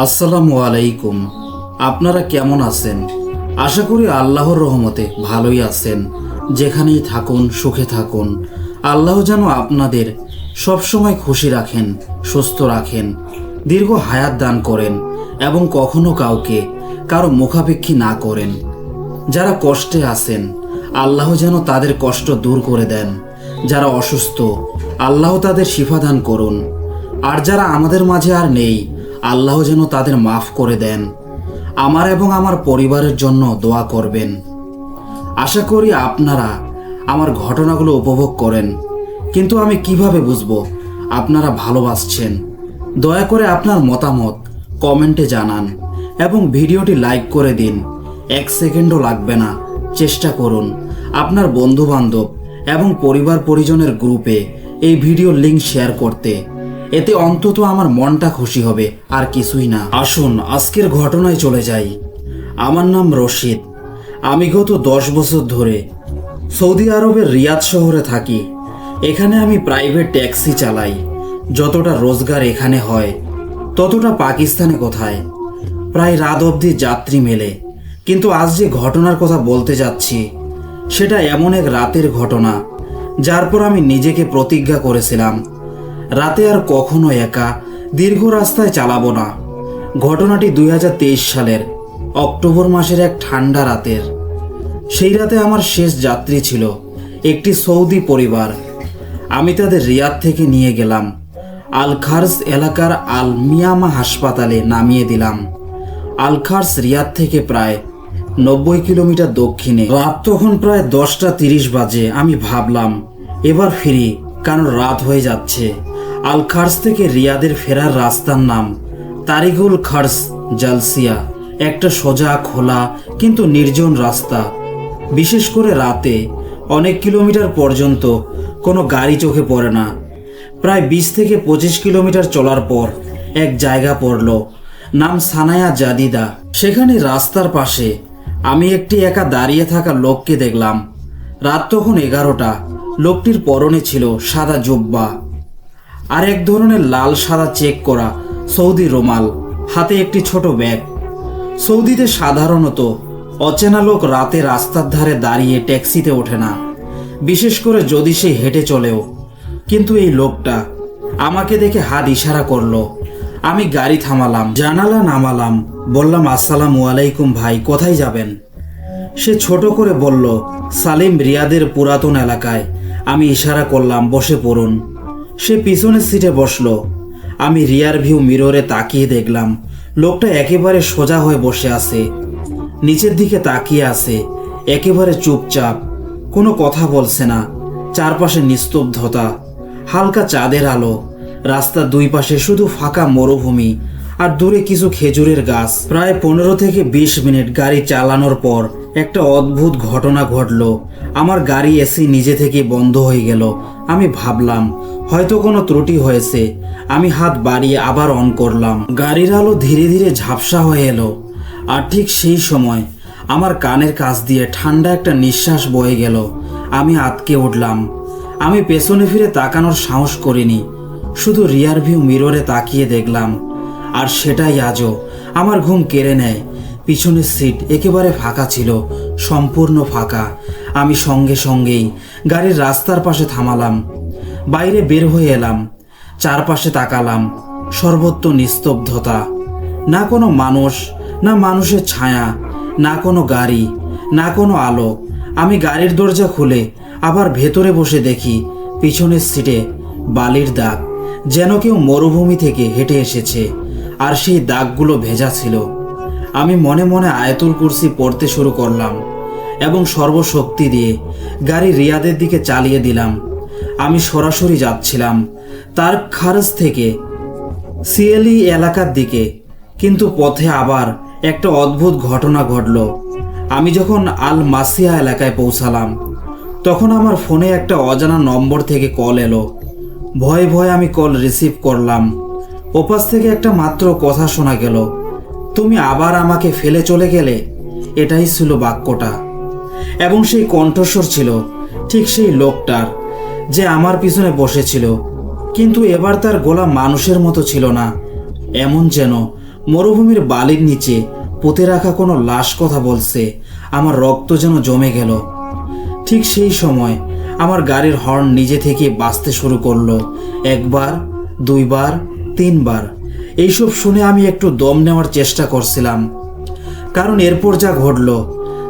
আসসালামু আলাইকুম। আপনারা কেমন আছেন? আশা করি আল্লাহর রহমতে ভালোই আছেন। যেখানেই থাকুন সুখে থাকুন। আল্লাহ যেন আপনাদের সবসময় খুশি রাখেন, সুস্থ রাখেন, দীর্ঘ হায়াত দান করেন এবং কখনো কাউকে কারো মুখাপেক্ষী না করেন। যারা কষ্টে আছেন আল্লাহ যেন তাদের কষ্ট দূর করে দেন। যারা অসুস্থ আল্লাহ তাদের শিফা দান করুন। আর যারা আমাদের মাঝে আর নেই আল্লাহ যেন তাদের মাফ করে দেন। আমার এবং আমার পরিবারের জন্য দোয়া করবেন। আশা করি আপনারা আমার ঘটনাগুলো উপভোগ করেন, কিন্তু আমি কিভাবে বুঝবো আপনারা ভালোবাসছেন? দয়া করে আপনার মতামত কমেন্টে জানান এবং ভিডিওটি লাইক করে দিন। 1 সেকেন্ডও লাগবে না। চেষ্টা করুন আপনার বন্ধু বান্ধব এবং পরিবার পরিজনের গ্রুপে এই ভিডিওর লিঙ্ক শেয়ার করতে। এতে অন্তত আমার মনটা খুশি হবে, আর কিছুই না। আসুন আজকের ঘটনায় চলে যাই। আমার নাম রশিদ। আমি গত 10 বছর ধরে সৌদি আরবের রিয়াদ শহরে থাকি। এখানে আমি প্রাইভেট ট্যাক্সি চালাই। যতটা রোজগার এখানে হয় ততটা পাকিস্তানে কোথায়। প্রায় রাত অবধি যাত্রী মেলে। কিন্তু আজ যে ঘটনার কথা বলতে যাচ্ছি সেটা এমন এক রাতের ঘটনা যার পর আমি নিজেকে প্রতিজ্ঞা করেছিলাম রাতে আর কখনো একা দীর্ঘ রাস্তায় চালাবো না। ঘটনাটি 2023 সালের অক্টোবর মাসের এক ঠান্ডা রাতের। সেই রাতে আমার শেষ যাত্রী ছিল একটি সৌদি পরিবার। আমি তাদের রিয়াদ থেকে নিয়ে গেলাম আল খার্স এলাকার আল মিয়ামা হাসপাতালে নামিয়ে দিলাম। আল খার্স রিয়াদ থেকে প্রায় 90 কিলোমিটার দক্ষিণে। রাত তখন প্রায় 10টা 30 বাজে। আমি ভাবলাম এবার ফিরি, কারণ রাত হয়ে যাচ্ছে। আল খার্স থেকে রিয়াদের ফেরার রাস্তার নাম তারিকুল খার্স জালসিয়া। একটা সোজা খোলা কিন্তু নির্জন রাস্তা। বিশেষ করে রাতে অনেক কিলোমিটার পর্যন্ত কোনো গাড়ি চোখে পড়ে না। প্রায় 20 থেকে 25 কিলোমিটার চলার পর এক জায়গা পড়ল, নাম সানায়া জাদিদা। সেখানে রাস্তার পাশে আমি একটি একা দাঁড়িয়ে থাকা লোককে দেখলাম। রাত তখন 11টা। লোকটির পরনে ছিল সাদা জুব্বা আর এক ধরনের লাল সাদা চেক করা সৌদি রুমাল, হাতে একটি ছোট ব্যাগ। সৌদিতে সাধারণত অচেনা লোক রাতে রাস্তার ধারে দাঁড়িয়ে ট্যাক্সিতে ওঠে না, বিশেষ করে যদি সে হেঁটে চলেও। কিন্তু এই লোকটা আমাকে দেখে হাত ইশারা করলো। আমি গাড়ি থামালাম, জানালা নামালাম, বললাম আসসালামু আলাইকুম ভাই, কোথায় যাবেন? সে ছোট করে বলল সালিম, রিয়াদের পুরাতন এলাকায়। আমি ইশারা করলাম বসে পড়ুন। সে পিছনের সিটে বসলো। আমি রিয়ার ভিউ মিররে তাকিয়ে দেখলাম লোকটা একেবারে সোজা হয়ে বসে আছে, নিচের দিকে তাকিয়ে আছে, একেবারে চুপচাপ, কোনো কথা বলছে না। চারপাশে নিস্তব্ধতা, হালকা চাঁদের আলো। রাস্তার দুই পাশে শুধু ফাঁকা মরুভূমি আর দূরে কিছু খেজুরের গাছ। প্রায় 15 থেকে 20 মিনিট গাড়ি চালানোর পর একটা অদ্ভুত ঘটনা ঘটল। আমার গাড়ি এসি নিজে থেকে বন্ধ হয়ে গেল। আমি ভাবলাম হয়তো কোনো ত্রুটি হয়েছে। আমি হাত বাড়িয়ে আবার অন করলাম। গাড়ির আলো ধীরে ধীরে ঝাপসা হয়ে এলো। আর ঠিক সেই সময় আমার কানের কাছ দিয়ে ঠান্ডা একটা নিঃশ্বাস বয়ে গেল। আমি আটকে উঠলাম। আমি পেছনে ফিরে তাকানোর সাহস করিনি, শুধু রিয়ার ভিউ মিররে তাকিয়ে দেখলাম। আর সেটাই আজও আমার ঘুম কেড়ে নেয়। পিছনের সিট একেবারে ফাঁকা ছিল, সম্পূর্ণ ফাঁকা। আমি সঙ্গে সঙ্গেই গাড়ির রাস্তার পাশে থামালাম, বাইরে বের হয়ে এলাম, চারপাশে তাকালাম। সর্বত্র নিস্তব্ধতা, না কোনো মানুষ, না মানুষের ছায়া, না কোনো গাড়ি, না কোনো আলো। আমি গাড়ির দরজা খুলে আবার ভেতরে বসে দেখি পিছনের সিটে বালির দাগ, যেন কেউ মরুভূমি থেকে হেঁটে এসেছে। আর সেই দাগগুলো ভেজা ছিল। আমি মনে মনে আয়াতুল কুরসি পড়তে শুরু করলাম এবং সর্বশক্তি দিয়ে গাড়ি রিয়াদের দিকে চালিয়ে দিলাম। আমি সরাসরি যাচ্ছিলাম তার খারজ থেকে সিএলই এলাকার দিকে। কিন্তু পথে আবার একটা অদ্ভুত ঘটনা ঘটল। আমি যখন আল মাসিয়া এলাকায় পৌঁছালাম তখন আমার ফোনে একটা অজানা নম্বর থেকে কল এলো। ভয়ে ভয়ে আমি কল রিসিভ করলাম। ওপাশ থেকে একটা মাত্র কথা শোনা গেল, তুমি আবার আমাকে ফেলে চলে গেলে। এটাই ছিল বাক্যটা, এবং সেই কণ্ঠস্বর ছিল ঠিক সেই লোকটার যে আমার পিছনে বসেছিল। কিন্তু এবার তার গলা মানুষের মতো ছিল না, এমন যেন মরুভূমির বালির নিচে পুঁতে রাখা কোনো লাশ কথা বলছে। আমার রক্ত যেন জমে গেল। ঠিক সেই সময় আমার গাড়ির হর্ন নিজে থেকে বাজতে শুরু করলো। একবার, দুইবার, তিনবার। এইসব শুনে আমি একটু দম নেওয়ার চেষ্টা করছিলাম, কারণ এরপর যা ঘটল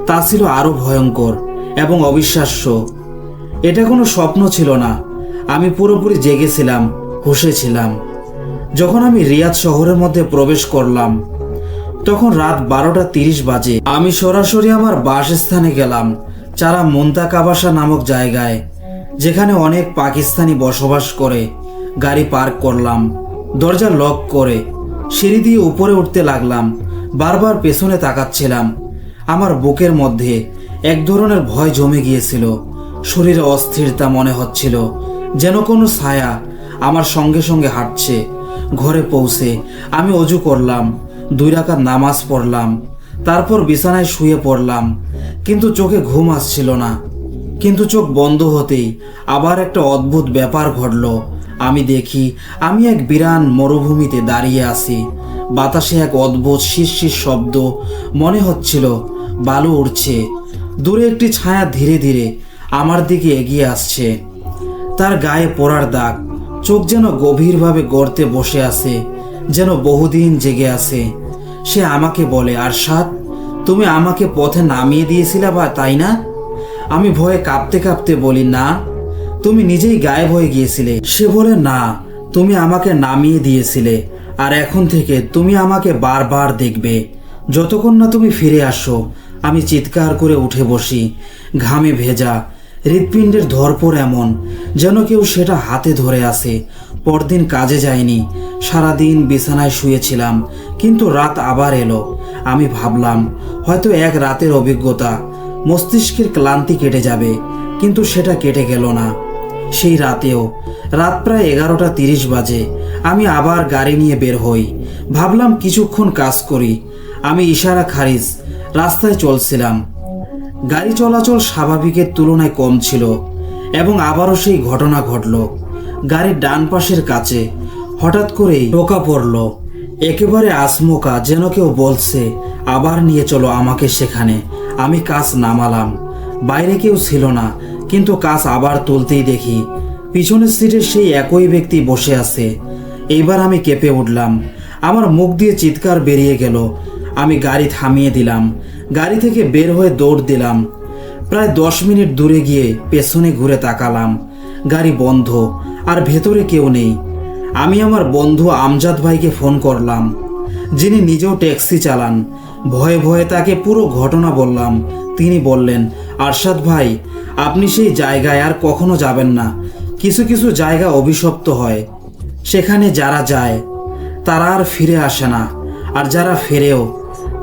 তা ছিল আরো ভয়ঙ্কর এবং অবিশ্বাস্য। এটা কোনো স্বপ্ন ছিল না, আমি পুরোপুরি জেগেছিলাম, হুঁশে ছিলাম। যখন আমি রিয়াদ শহরের মধ্যে প্রবেশ করলাম তখন রাত 12:30 বাজে। আমি সরাসরি আমার বাসস্থানে গেলাম, চারা মুন্তাকাবাসা নামক জায়গায়, যেখানে অনেক পাকিস্তানি বসবাস করে। গাড়ি পার্ক করলাম, দরজা লক করে সিঁড়ি দিয়ে উপরে উঠতে লাগলাম। বারবার পেছনে তাকাচ্ছিলাম। আমার বুকের মধ্যে এক ধরনের ভয় জমে গিয়েছিল। শরীরে অস্থিরতা মনে হচ্ছিল, যেন কোনো ছায়া আমার সঙ্গে সঙ্গে হাঁটছে। ঘরে পৌঁছে আমি অজু করলাম, 2 রাকাত নামাজ পড়লাম, তারপর বিছানায় শুয়ে পড়লাম। কিন্তু চোখে ঘুম আসছিল না। কিন্তু চোখ বন্ধ হতেই আবার একটা অদ্ভুত ব্যাপার ঘটল। আমি দেখি আমি এক বিরান মরুভূমিতে দাঁড়িয়ে আছি। বাতাসে এক অদ্ভুত শিরশির শব্দ, মনে হচ্ছিল বালু উড়ছে। দূরে একটি ছায়া ধীরে ধীরে আমার দিকে এগিয়ে আসছে। তার গায়ে পোড়ার দাগ, চোখ যেন গভীরভাবে গর্তে বসে আছে, যেন বহুদিন জেগে আছে। সে আমাকে বলে, আরশাদ, তুমি আমাকে পথে নামিয়ে দিয়েছিলে বা তাই না? আমি ভয়ে কাঁপতে কাঁপতে বলি, না, তুমি নিজেই গায়েব হয়ে গিয়েছিলে। সে বলে, না, তুমি আমাকে নামিয়ে দিয়েছিলে, আর এখন থেকে তুমি আমাকে বারবার দেখবে যতক্ষণ না তুমি ফিরে আসো। আমি চিৎকার করে উঠে বসি, ঘামে ভেজা, হৃৎপিণ্ডের ধরপড় এমন যেন কেউ সেটা হাতে ধরে আসে। পরদিন কাজে যাইনি, সারাদিন বিছানায় শুয়েছিলাম। কিন্তু রাত আবার এলো। আমি ভাবলাম হয়তো এক রাতের অভিজ্ঞতা, মস্তিষ্কের ক্লান্তি কেটে যাবে, কিন্তু সেটা কেটে গেল না। সেই রাতেও রাত প্রায় 11:30 বাজে। আমি আবার গাড়ি নিয়ে বের হই। ভাবলাম কিছুক্ষণ কাজ করি। আমি ইশারা খারিজ রাস্তায় চলছিলাম। গাড়ি চলাচল স্বাভাবিকের তুলনায় কম ছিল এবং আবারও সেই ঘটনা ঘটল। গাড়ির ডান পাশের কাছে হঠাৎ করেই টোকা পড়ল, একেবারে আচমকা, যেন কেউ বলছে, আবার নিয়ে চলো আমাকে সেখানে। আমি কাজ নামালাম। বাইরে কেউ ছিল না, কিন্তু কাজ আবার তুলতেই দেখি পিছনের সিটে সেই একই ব্যক্তি বসে আছে। এইবার আমি কেঁপে উঠলাম, আমার মুখ দিয়ে চিৎকার বেরিয়ে গেল। আমি গাড়ি থামিয়ে দিলাম, গাড়ি থেকে বের হয়ে দৌড় দিলাম। প্রায় 10 মিনিট দূরে গিয়ে পেছনে ঘুরে তাকালাম, গাড়ি বন্ধ, আর ভেতরে কেউ নেই। আমি আমার বন্ধু আমজাদ ভাইকে ফোন করলাম, যিনি নিজেও ট্যাক্সি চালান। ভয়ে ভয়ে তাকে পুরো ঘটনা বললাম। তিনি বললেন, আরশাদ ভাই, আপনি সেই জায়গায় আর কখনো যাবেন না। কিছু কিছু জায়গা অভিশপ্ত হয়, সেখানে যারা যায় তারা আর ফিরে আসে না, আর যারা ফেরেও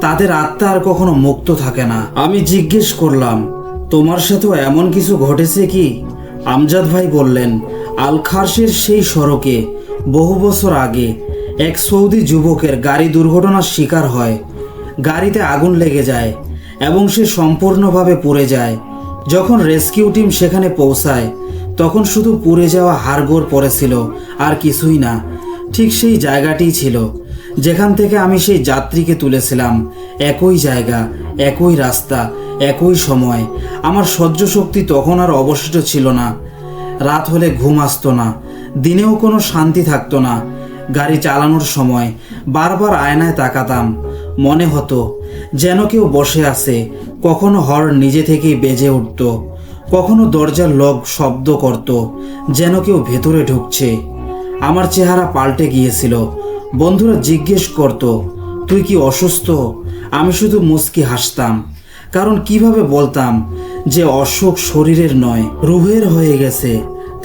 তাদের আত্মা আর কখনো মুক্ত থাকে না। আমি জিজ্ঞেস করলাম, তোমার সাথেও এমন কিছু ঘটেছে কি? আমজাদ ভাই বললেন, আল খারশের সেই সড়কে বহু বছর আগে এক সৌদি যুবকের গাড়ি দুর্ঘটনার শিকার হয়। গাড়িতে আগুন লেগে যায় এবং সে সম্পূর্ণভাবে পুড়ে যায়। যখন রেস্কিউ টিম সেখানে পৌঁছায় তখন শুধু পুড়ে যাওয়া হাড়গোড় পড়েছিল, আর কিছুই না। ঠিক সেই জায়গাটিই ছিল যেখান থেকে আমি সেই যাত্রীকে তুলেছিলাম। একই জায়গা, একই রাস্তা, একই সময়। আমার সহ্য শক্তি তখন আর অবশিষ্ট ছিল না। রাত হলে ঘুম আসতো না, দিনেও কোনো শান্তি থাকতো না। গাড়ি চালানোর সময় বারবার আয়নায় তাকাতাম, মনে হতো যেন কেউ বসে আছে। কখনো হর্ন নিজে থেকেই বেজে উঠত, কখনো দরজার লক শব্দ করত, যেন কেউ ভেতরে ঢুকছে। আমার চেহারা পাল্টে গিয়েছিল। বন্ধুরা জিজ্ঞেস করত, তুই কি অসুস্থ? আমি শুধু মুচকি হাসতাম, কারণ কিভাবে বলতাম যে অসুখ শরীরের নয়, রুহের হয়ে গেছে।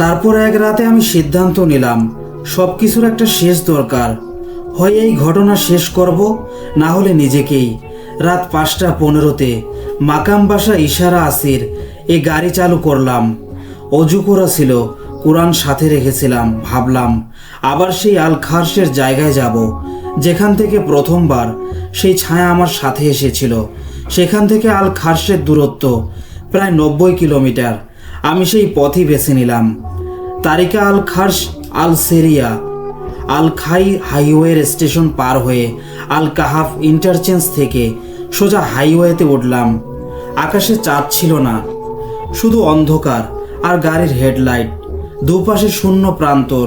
তারপর এক রাতে আমি সিদ্ধান্ত নিলাম, সব কিছুর একটা শেষ দরকার। হয় এই ঘটনা শেষ করব, না হলে নিজেকেই। রাত 5:15-তে মাকাম বাসা ইশারা আসির এই গাড়ি চালু করলাম। অজু করা ছিল, কোরআন সাথে রেখেছিলাম। ভাবলাম আবার সেই আল খারশের জায়গায় যাব, যেখান থেকে প্রথমবার সেই ছায়া আমার সাথে এসেছিল। সেখান থেকে আল খারশের দূরত্ব প্রায় 90 কিলোমিটার। আমি সেই পথই বেছে নিলাম। তারিকা আল খারশ আল সেরিয়া। আল খাই হাইওয়ের স্টেশন পার হয়ে আল কাহাফ ইন্টারচেঞ্জ থেকে সোজা হাইওয়েতে উঠলাম। আকাশে চাঁদ ছিল না, শুধু অন্ধকার আর গাড়ির হেডলাইট। দুপাশে শূন্য প্রান্তর,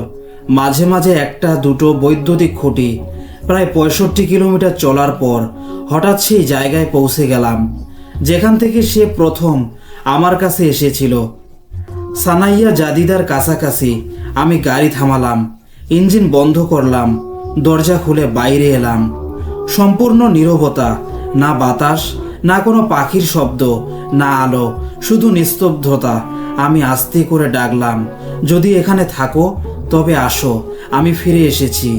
মাঝে মাঝে একটা দুটো বৈদ্যুতিক খুঁটি। প্রায় 65 কিলোমিটার চলার পর হঠাৎ সেই জায়গায় পৌঁছে গেলাম যেখান থেকে সে প্রথম আমার কাছে এসেছিল। সানাইয়া জাদিদার কাছাকাছি আমি গাড়ি থামালাম, ইঞ্জিন বন্ধ করলাম, দরজা খুলে বাইরে এলাম। সম্পূর্ণ নীরবতা, না বাতাস, না কোনো পাখির শব্দ, না আলো, শুধু নিস্তব্ধতা। আমি আস্তে করে ডাকলাম, যদি এখানে থাকো তবে আসো, আমি ফিরে এসেছি।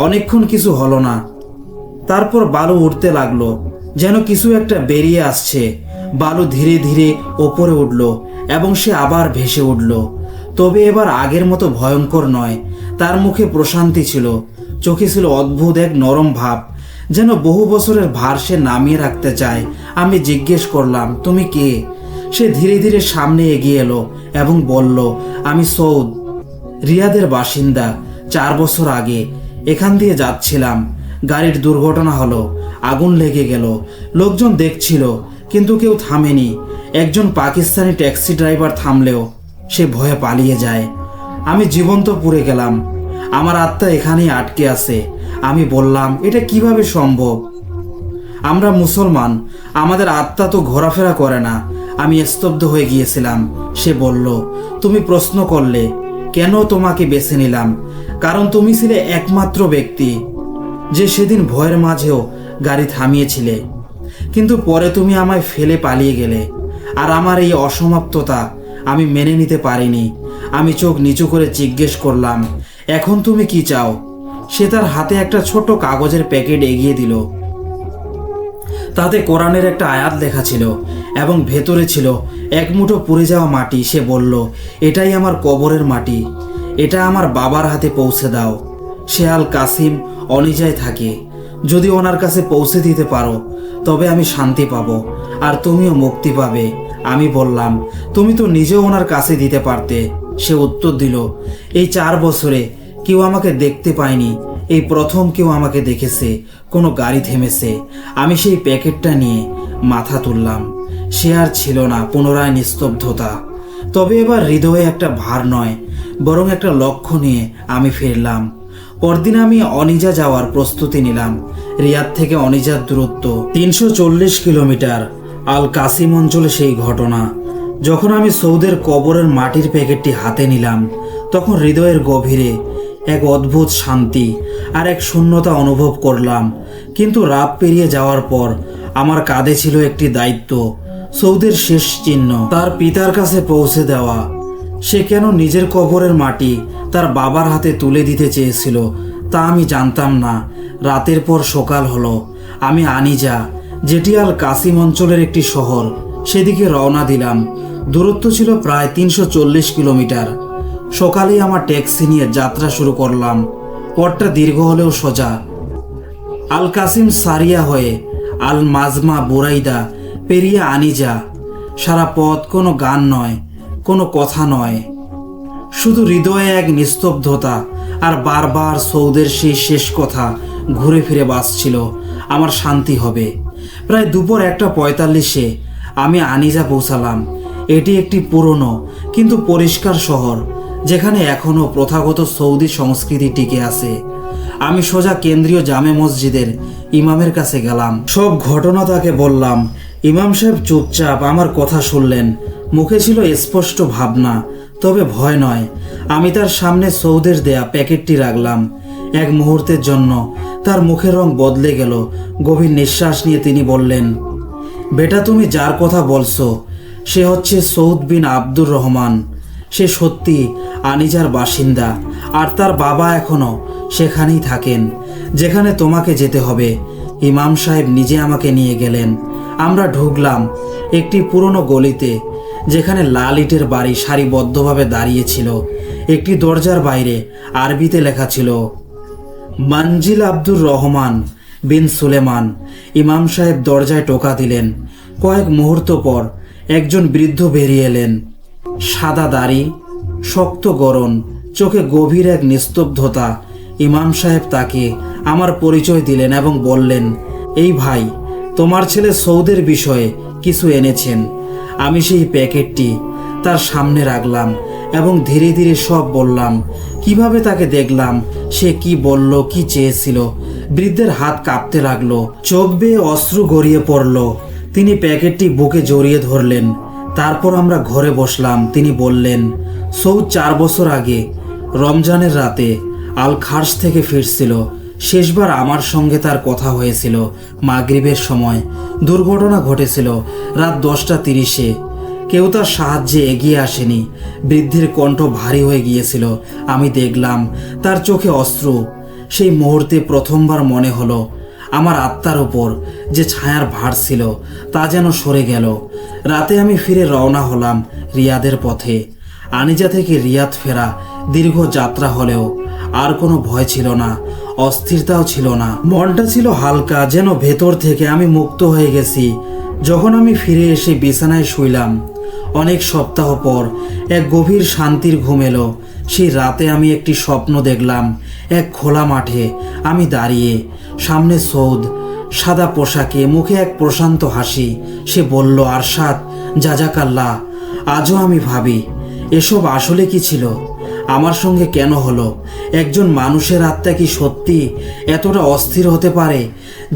অনেকক্ষণ কিছু হলো না। তারপর বালু উঠতে লাগলো, যেন কিছু একটা বেরিয়ে আসছে। বালু ধীরে ধীরে ওপরে উঠল এবং সে আবার ভেসে উঠল, তবে এবার আগের মতো ভয়ঙ্কর নয়। তার মুখে প্রশান্তি ছিল, চোখে ছিল অদ্ভুত এক নরম ভাব, যেন বহু বছরের ভার সে নামিয়ে রাখতে চায়। আমি জিজ্ঞেস করলাম, তুমি কে? সে ধীরে ধীরে সামনে এগিয়ে এলো এবং বলল, আমি সৌদ, রিয়াদের বাসিন্দা। 4 বছর আগে এখান দিয়ে যাচ্ছিলাম, গাড়ির দুর্ঘটনা হলো, আগুন লেগে গেল। লোকজন দেখছিল কিন্তু কেউ থামেনি। একজন পাকিস্তানি ট্যাক্সি ড্রাইভার থামলেও সে ভয়ে পালিয়ে যায়। আমি জীবন্ত পুড়ে গেলাম, আমার আত্মা এখানেই আটকে আছে। আমি বললাম, এটা কিভাবে সম্ভব? আমরা মুসলমান, আমাদের আত্মা তো ঘোরাফেরা করে না। আমি স্তব্ধ হয়ে গিয়েছিলাম। সে বলল, তুমি প্রশ্ন করলে কেন তোমাকে বেছে নিলাম? কারণ তুমি ছিলে একমাত্র ব্যক্তি যে সেদিন ভয়ের মাঝেও গাড়ি থামিয়েছিলে। কিন্তু পরে তুমি আমায় ফেলে পালিয়ে গেলে, আর আমার এই অসমাপ্ততা আমি মেনে নিতে পারিনি। আমি চোখ নিচু করে জিজ্ঞেস করলাম, এখন তুমি কি চাও? সে তার হাতে একটা ছোট কাগজের প্যাকেট এগিয়ে দিল। তাতে কোরআনের একটা আয়াত লেখা ছিল এবং ভেতরে ছিল এক মুঠো পুড়ে যাওয়া মাটি। সে বলল, এটাই আমার কবরের মাটি, এটা আমার বাবার হাতে পৌঁছে দাও। সে আল কাসিম অনিজায় থাকে, যদি ওনার কাছে পৌঁছে দিতে পারো তবে আমি শান্তি পাবো আর তুমিও মুক্তি পাবে। আমি বললাম, তুমি তো নিজেও ওনার কাছে দিতে পারতে। সে উত্তর দিল, এই 4 বছরে কেউ আমাকে দেখতে পায়নি, এই প্রথম কেউ আমাকে দেখেছে। কোনো গাড়ি থেমেছে। আমি সেই প্যাকেটটা নিয়ে মাথা তুললাম। সে আর ছিল না, পুনরায় নিস্তব্ধতা। তবে এবার হৃদয়ে একটা ভার নয়, বরং একটা লক্ষ্য নিয়ে আমি ফিরলাম। পরদিন আমি অনিজা যাওয়ার প্রস্তুতি নিলাম। রিয়াদ থেকে অনিজার দূরত্ব 340 কিলোমিটার। আল কাসিম অঞ্চলে সেই ঘটনা। যখন আমি সৌদের কবরের মাটির প্যাকেটটি হাতে নিলাম, তখন হৃদয়ের গভীরে এক অদ্ভুত শান্তি আর এক শূন্যতা অনুভব করলাম। কিন্তু রাত পেরিয়ে যাওয়ার পর আমার কাঁধে ছিল একটি দায়িত্ব, সৌদের শেষ চিহ্ন তার পিতার কাছে পৌঁছে দেওয়া। সে কেন নিজের কবরের মাটি তার বাবার হাতে তুলে দিতে চেয়েছিল তা আমি জানতাম না। রাতের পর সকাল হলো। আমি আনিজা, যেটি আল কাসিম অঞ্চলের একটি শহর, সেদিকে রওনা দিলাম। দূরত্ব ছিল প্রায় 340 কিলোমিটার। সকালেই আমার ট্যাক্সি নিয়ে যাত্রা শুরু করলাম। পথটা দীর্ঘ হলেও সোজা। আল কাসিম সারিয়া হয়ে আল মাজমা বুরাইদা পেরিয়ে আনিজা। সারা পথ কোনো গান নয়, কোনো কথা নয়, শুধু হৃদয়ে এক নিস্তব্ধতা আর বারবার সৌদের সেই শেষ কথা ঘুরে ফিরে বাজছিল, আমার শান্তি হবে। প্রায় দুপুর 1:45 আমি আনিজা পৌঁছালাম। এটি একটি পুরনো কিন্তু পরিষ্কার শহর, যেখানে এখনও প্রথাগত সৌদি সংস্কৃতি টিকে আছে। আমি সোজা কেন্দ্রীয় জামে মসজিদের ইমামের কাছে গেলাম। সব ঘটনা তাকে বললাম। ইমাম সাহেব চুপচাপ আমার কথা শুনলেন। মুখে ছিল স্পষ্ট ভাবনা, তবে ভয় নয়। আমি তার সামনে সৌদের দেয়া প্যাকেটটি রাখলাম। এক মুহূর্তের জন্য তার মুখের রং বদলে গেল। গভীর নিঃশ্বাস নিয়ে তিনি বললেন, বেটা, তুমি যার কথা বলছো সে হচ্ছে সৌদ বিন আব্দুর রহমান। সে সত্যি আনিজার বাসিন্দা, আর তার বাবা এখনো সেখানেই থাকেন যেখানে তোমাকে যেতে হবে। ইমাম সাহেব নিজে আমাকে নিয়ে গেলেন। আমরা ঢুকলাম একটি পুরনো গলিতে, যেখানে লাল ইটের বাড়ি সারিবদ্ধভাবে দাঁড়িয়েছিল। একটি দরজার বাইরে আরবিতে লেখা ছিল, মঞ্জিল আব্দুর রহমান বিন সুলেমান। ইমাম সাহেব দরজায় টোকা দিলেন। কয়েক মুহূর্ত পর একজন বৃদ্ধ বেরিয়ে এলেন। সাদা দাড়ি, শক্ত গরণ, চোখে গভীর এক নিস্তব্ধতা। ইমাম সাহেব তাকে আমার পরিচয় দিলেন এবং বললেন, এই ভাই, তোমার ছেলে সৌদের বিষয়ে কিছু এনেছেন। আমি সেই প্যাকেটটি তার সামনে রাখলাম এবং ধীরে ধীরে সব বললাম। কিভাবে তাকে দেখলাম, সে কি বলল, কি চেয়েছিল। বৃদ্ধের হাত কাঁপতে লাগলো, চোখ বেয়ে অশ্রু গড়িয়ে পড়ল। তিনি প্যাকেটটি বুকে জড়িয়ে ধরলেন। তারপর আমরা ঘরে বসলাম। তিনি বললেন, সৌদ 4 বছর আগে রমজানের রাতে আল খার্স থেকে ফিরছিল। শেষবার আমার সঙ্গে তার কথা হয়েছিল মাগরিবের সময়। দুর্ঘটনা ঘটেছিল রাত 10:30-এ। কেউ তার সাহায্যে এগিয়ে আসেনি। বৃদ্ধের কণ্ঠ ভারী হয়ে গিয়েছিল। আমি দেখলাম তার চোখে অশ্রু। সেই মুহূর্তে প্রথমবার মনে হলো আমার আত্মার উপর যে ছায়ার ভার ছিল তা যেন সরে গেল। রাতে আমি ফিরে রওনা হলাম রিয়াদের পথে। আনিজা থেকে রিয়াদ ফেরা দীর্ঘ যাত্রা হলেও আর কোনো ভয় ছিল না, অস্থিরতাও ছিল না। মনটা ছিল হালকা, যেন ভেতর থেকে আমি মুক্ত হয়ে গেছি। যখন আমি ফিরে এসে বিছানায় শুইলাম, অনেক সপ্তাহ পর এক গভীর শান্তির ঘুম এলো। সেই রাতে আমি একটি স্বপ্ন দেখলাম। এক খোলা মাঠে আমি দাঁড়িয়ে, সামনে সৌদ, সাদা পোশাকে, মুখে এক প্রশান্ত হাসি। সে বলল, আরশাদ, জাজাকাল্লাহ। আজও আমি ভাবি, এসব আসলে কি ছিল? আমার সঙ্গে কেন হলো? একজন মানুষের আত্মা কি সত্যি এতটা অস্থির হতে পারে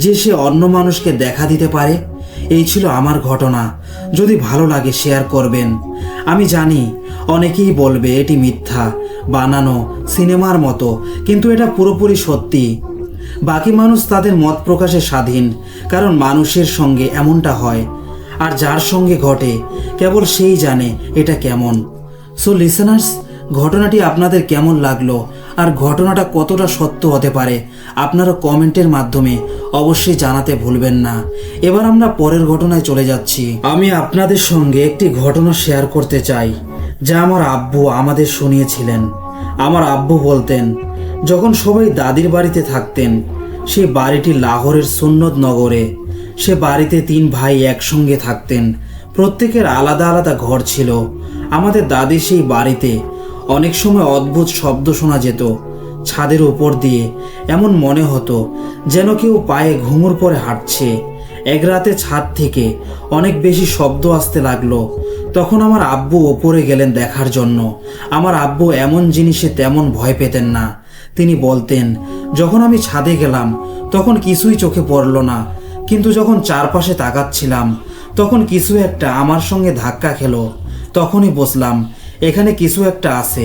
যে সে অন্য মানুষকে দেখা দিতে পারে? এই ছিল আমার ঘটনা। যদি ভালো লাগে শেয়ার করবেন। আমি জানি অনেকেই বলবে এটি মিথ্যা, বানানো, সিনেমার মতো, কিন্তু এটা পুরোপুরি সত্যি। বাকি মানুষ তাদের মত প্রকাশে স্বাধীন, কারণ মানুষের সঙ্গে এমনটা হয়। আর যার সঙ্গে ঘটে কেবল সেই জানে এটা কেমন। সো লিসেনার্স, ঘটনাটি আপনাদের কেমন লাগলো আর ঘটনাটা কতটা সত্য হতে পারে আপনারা কমেন্টের মাধ্যমে অবশ্যই জানাতে ভুলবেন না। এবার আমরা পরের ঘটনায় চলে যাচ্ছি। আমি আপনাদের সঙ্গে একটি ঘটনা শেয়ার করতে চাই যা আমার আব্বু আমাদের শুনিয়েছিলেন। আমার আব্বু বলতেন, যখন সবাই দাদির বাড়িতে থাকতেন, সেই বাড়িটি লাহোরের সুন্নত নগরে। সে বাড়িতে 3 ভাই একসঙ্গে থাকতেন। প্রত্যেকের আলাদা আলাদা ঘর ছিল। আমাদের দাদির সেই বাড়িতে অনেক সময় অদ্ভুত শব্দ শোনা যেত। ছাদের উপর দিয়ে এমন মনে হতো যেন কেউ পায়ে ঘুঙুর পরে হাঁটছে। এক রাতে ছাদ থেকে অনেক বেশি শব্দ আসতে লাগলো। তখন আমার আব্বু ওপরে গেলেন দেখার জন্য। আমার আব্বু এমন জিনিসে তেমন ভয় পেতেন না। তিনি বলতেন, যখন আমি ছাদে গেলাম তখন কিছুই চোখে পড়ল না, কিন্তু যখন চারপাশে তাকাচ্ছিলাম তখন কিছু একটা আমার সঙ্গে ধাক্কা খেলো। তখনই বুঝলাম এখানে কিছু একটা আছে।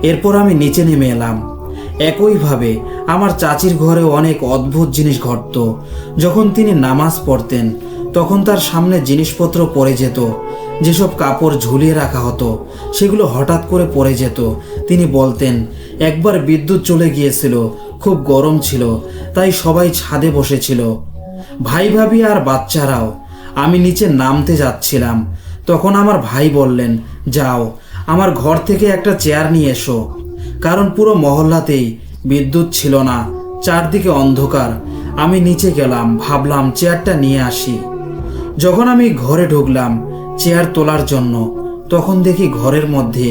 এরপর আমি নিচে নেমে এলাম। একইভাবে আমার চাচির ঘরেও অনেক অদ্ভুত জিনিস ঘটত। যখন তিনি নামাজ পড়তেন তখন তার সামনে জিনিসপত্র পড়ে যেত। যেসব কাপড় ঝুলিয়ে রাখা হতো সেগুলো হঠাৎ করে পড়ে যেত। তিনি বলতেন, একবার বিদ্যুৎ চলে গিয়েছিল, খুব গরম ছিল, তাই সবাই ছাদে বসেছিল, ভাই ভাবি আর বাচ্চারাও। আমি নিচে নামতে যাচ্ছিলাম, তখন আমার ভাই বললেন, যাও আমার ঘর থেকে একটা চেয়ার নিয়ে এসো। কারণ পুরো মহল্লাতেই বিদ্যুৎ ছিল না, চারদিকে অন্ধকার। আমি নিচে গেলাম, ভাবলাম চেয়ারটা নিয়ে আসি। যখন আমি ঘরে ঢুকলাম চেয়ার তোলার জন্য, তখন দেখি ঘরের মধ্যে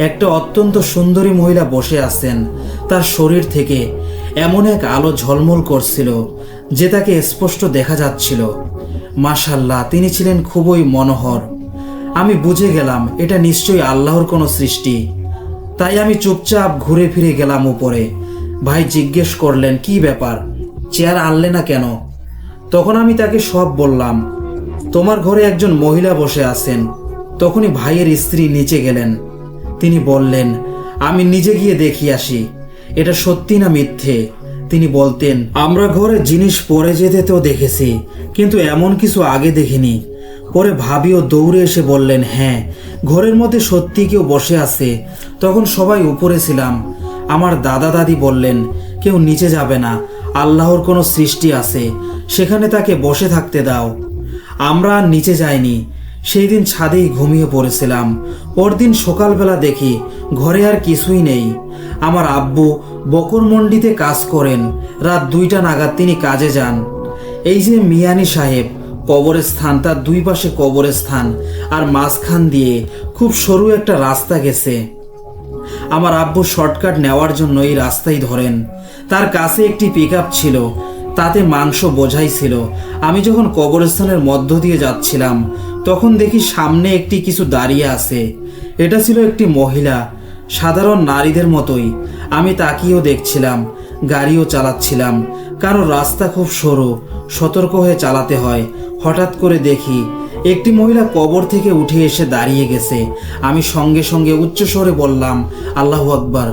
একটা অত্যন্ত সুন্দরী মহিলা বসে আছেন। তার শরীর থেকে এমন এক আলো ঝলমল করছিল যে তাকে স্পষ্ট দেখা যাচ্ছিল। মাশাআল্লাহ, তিনি ছিলেন খুবই মনোহর। আমি বুঝে গেলাম এটা নিশ্চয়ই আল্লাহর কোনো সৃষ্টি। তাই আমি চুপচাপ ঘুরে ফিরে গেলাম উপরে। ভাই জিজ্ঞেস করলেন, কি ব্যাপার, চেয়ার আনলে না কেন? তখন আমি তাকে সব বললাম। তোমার ঘরে একজন মহিলা বসে আছেন। তখনই ভাইয়ের স্ত্রী নিচে গেলেন। তিনি বললেন, আমি নিজে গিয়ে দেখি আসি, এটা সত্যি না মিথ্যে। তিনি বলতেন, আমরা ঘরে জিনিস পড়ে যেতে তো দেখেছি, কিন্তু এমন কিছু আগে দেখিনি। পরে ভাবিও দৌড়ে এসে বললেন, হ্যাঁ, ঘরের মধ্যে সত্যি কেউ বসে আছে। তখন সবাই উপরে ছিলাম। আমার দাদা দাদি বললেন, কেউ নিচে যাবে না, আল্লাহর কোনো সৃষ্টি আছে, সেখানে তাকে বসে থাকতে দাও। আমরা আর নিচে যাইনি। সেই দিন ছাদেই ঘুমিয়ে পড়েছিলাম। পরদিন সকালবেলা দেখি ঘরে আর কিছুই নেই। আমার আব্বু বকরমন্ডিতে কাজ করেন। রাত 2টা নাগাদ তিনি কাজে যান। এই যে মিয়ানি সাহেব কবরস্থান, তার 2 পাশে কবরস্থান আর মাঝখান দিয়ে খুব সরু একটা রাস্তা গেছে। আমার আব্বু শর্টকাট নেওয়ার জন্য এই রাস্তাই ধরেন। তার কাছে একটি পিকআপ ছিল, তাতে মাংস বোঝাই ছিল। আমি যখন কবরস্থানের মধ্য দিয়ে যাচ্ছিলাম তখন দেখি সামনে একটি কিছু দাঁড়িয়ে আছে। এটা ছিল একটি মহিলা, সাধারণ নারীদের মতোই। আমি তাকিয়েও দেখছিলাম, গাড়িও চালাচ্ছিলাম, কারণ রাস্তা খুব সরু, সতর্ক হয়ে চালাতে হয়। হঠাৎ করে দেখি একটি মহিলা কবর থেকে উঠে এসে দাঁড়িয়ে গেছে। আমি সঙ্গে সঙ্গে উচ্চস্বরে বললাম, আল্লাহু আকবার।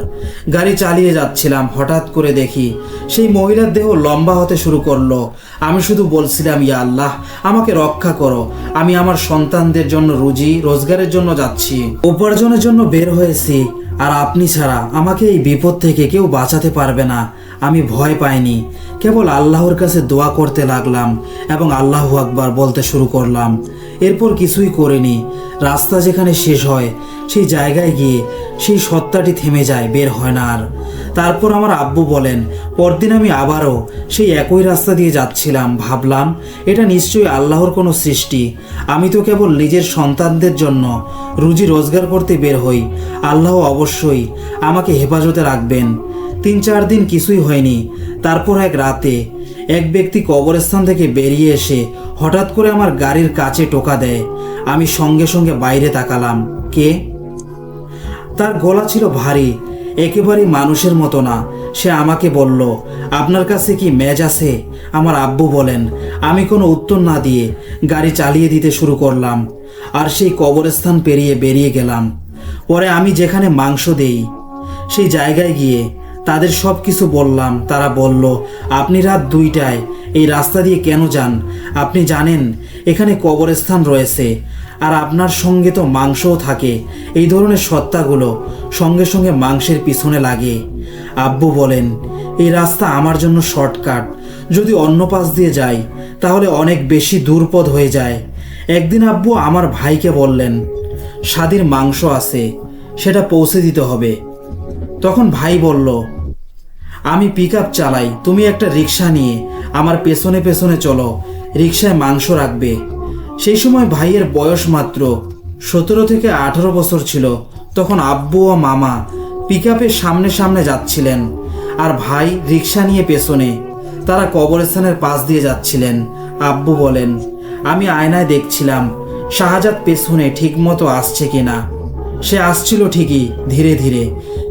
গাড়ি চালিয়ে যাচ্ছিলাম, হঠাৎ করে দেখি সেই মহিলার দেহ লম্বা হতে শুরু করলো। আমি শুধু বলছিলাম, ইয়া আল্লাহ, আমাকে রক্ষা করো। আমি আমার সন্তানদের জন্য রুজি রোজগারের জন্য যাচ্ছি, উপার্জনের জন্য বের হয়েছি, আর আপনি ছাড়া আমাকে এই বিপদ থেকে কেউ বাঁচাতে পারবে না। আমি ভয় পাইনি, কেবল আল্লাহর কাছে দোয়া করতে লাগলাম এবং আল্লাহু আকবার বলতে শুরু করলাম। এরপর কিছুই করিনি। রাস্তা যেখানে শেষ হয় সেই জায়গায় গিয়ে সেই সত্তাটি থেমে যায়, বের হয় না আর। তারপর আমার আব্বু বলেন, পরদিন আমি আবারও সেই একই রাস্তা দিয়ে যাচ্ছিলাম। ভাবলাম এটা নিশ্চয়ই আল্লাহর কোনো সৃষ্টি। আমি তো কেবল নিজের সন্তানদের জন্য রুজি রোজগার করতে বের হই, আল্লাহ অবশ্যই আমাকে হেফাজতে রাখবেন। 3-4 দিন কিছুই হয়নি। তারপর এক রাতে এক ব্যক্তি কবরস্থান থেকে বেরিয়ে এসে হঠাৎ করে আমার গাড়ির কাছে টোকা দেয়। আমি সঙ্গে সঙ্গে বাইরে তাকালাম। কে? তার গলা ছিল ভারী, একেবারেই মানুষের মতো না। সে আমাকে বলল, আপনার কাছে কি ম্যাচ আছে? আমার আব্বু বলেন। আমি কোনো উত্তর না দিয়ে গাড়ি চালিয়ে দিতে শুরু করলাম, আর সেই কবরস্থান পেরিয়ে বেরিয়ে গেলাম। পরে আমি যেখানে মাংস দেই সেই জায়গায় গিয়ে তাদের সব কিছু বললাম। তারা বলল, আপনি রাত 2টায় এই রাস্তা দিয়ে কেন যান? আপনি জানেন এখানে কবরস্থান রয়েছে, আর আপনার সঙ্গে তো মাংসও থাকে। এই ধরনের সত্তাগুলো সঙ্গে সঙ্গে মাংসের পিছনে লাগে। আব্বু বলেন, এই রাস্তা আমার জন্য শর্টকাট। যদি অন্য পাশ দিয়ে যাই তাহলে অনেক বেশি দূরপথ হয়ে যায়। একদিন আব্বু আমার ভাইকে বললেন, স্বাদীর মাংস আছে, সেটা পৌঁছে দিতে হবে। তখন ভাই বলল, আমি পিকআপ চালাই, তুমি একটা রিক্সা নিয়ে আমার পেছনে পেছনে চলো, রিক্সায় মাংস রাখবে। সেই সময় ভাইয়ের বয়স মাত্র 17 থেকে 18 বছর ছিল। তখন আব্বু ও মামা পিকআপের সামনে সামনে যাচ্ছিলেন, আর ভাই রিক্সা নিয়ে পেছনে। তারা কবরস্থানের পাশ দিয়ে যাচ্ছিলেন। আব্বু বলেন, আমি আয়নায় দেখছিলাম শাহজাদ পেছনে ঠিকমতো আসছে কিনা। সে আসছিল ঠিকই, ধীরে ধীরে।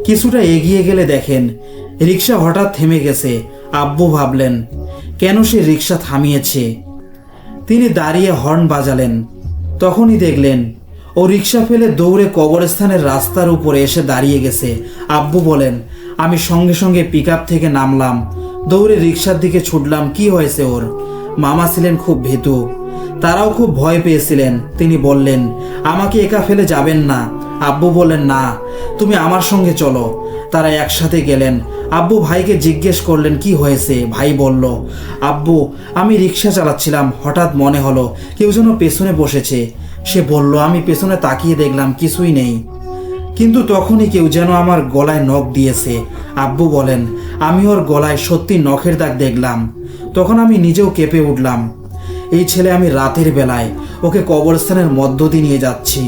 কিছুটা এগিয়ে গেলে দেখেন রিক্সা হঠাৎ থেমে গেছে। আব্বু ভাবলেন, কেন সে রিক্সা থামিয়েছে? তিনি দাঁড়িয়ে হর্ন বাজালেন। তখনই দেখলেন ও রিক্সা ফেলে দৌড়ে কবরস্থানের রাস্তার উপরে এসে দাঁড়িয়ে গেছে। আব্বু বলেন, আমি সঙ্গে সঙ্গে পিকআপ থেকে নামলাম, দৌড়ে রিক্সার দিকে ছুটলাম। কি হয়েছে ওর? মামা ছিলেন খুব ভীতু, তারাও খুব ভয় পেয়েছিলেন। তিনি বললেন, আমাকে একা ফেলে যাবেন না। আব্বু বললেন, না, তুমি আমার সঙ্গে চলো। তারা একসাথে গেলেন। আব্বু ভাইকে জিজ্ঞেস করলেন, কি হয়েছে? ভাই বলল, আব্বু, আমি রিক্সা চালাচ্ছিলাম, হঠাৎ মনে হলো কেউ যেন পেছনে বসেছে। সে বলল, আমি পেছনে তাকিয়ে দেখলাম কিছুই নেই, কিন্তু তখনই কেউ যেন আমার গলায় নখ দিয়েছে। আব্বু বলেন, আমি ওর গলায় সত্যি নখের দাগ দেখলাম। তখন আমি নিজেও কেঁপে উঠলাম। এই ছেলে, আমি রাতের বেলায় ওকে কবরস্থানের মধ্য দিয়ে নিয়ে যাচ্ছি,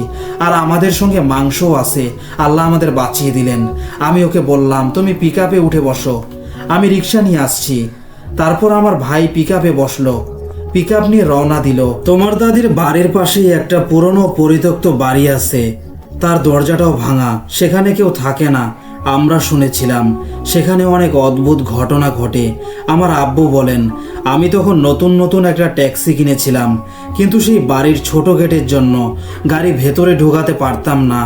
আর আমাদের সঙ্গে মাংসও আছে। আল্লাহ আমাদের বাঁচিয়ে দিলেন। আমি ওকে বললাম, তুমি পিকআপে উঠে বসো, আমি রিক্সা নিয়ে আসছি। তারপর আমার ভাই পিকআপে বসলো, পিকআপ নিয়ে রওনা দিল। তোমার দাদির বাড়ির পাশেই একটা পুরনো পরিত্যক্ত বাড়ি আছে, তার দরজাটাও ভাঙা, সেখানে কেউ থাকে না। আমরা শুনেছিলাম সেখানে অনেক অদ্ভুত ঘটনা ঘটে। আমার আব্বু বলেন, আমি তখন নতুন নতুন একটা ট্যাক্সি কিনেছিলাম, কিন্তু সেই বাড়ির ছোট গেটের জন্য গাড়ি ভেতরে ঢোকাতে পারতাম না।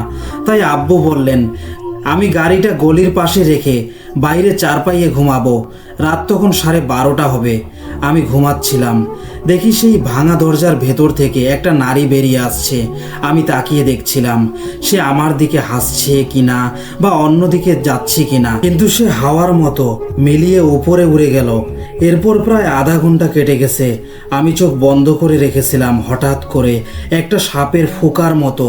তাই আব্বু বললেন, আমি গাড়িটা গলির পাশে রেখে বাইরে চারপাইয়ে ঘুমাবো। রাত তখন 12:30 হবে। আমি ঘুমাচ্ছিলাম, দেখি সেই ভাঙা দরজার ভেতর থেকে একটা নারী বেরিয়ে আসছে। আমি তাকিয়ে দেখছিলাম সে আমার দিকে হাসছে কিনা বা অন্য দিকে যাচ্ছে কিনা, কিন্তু সে হাওয়ার মতো মিলিয়ে উপরে উড়ে গেল। এরপর প্রায় আধা ঘন্টা কেটে গেছে। আমি চোখ বন্ধ করে রেখেছিলাম। হঠাৎ করে একটা সাপের ফোঁকার মতো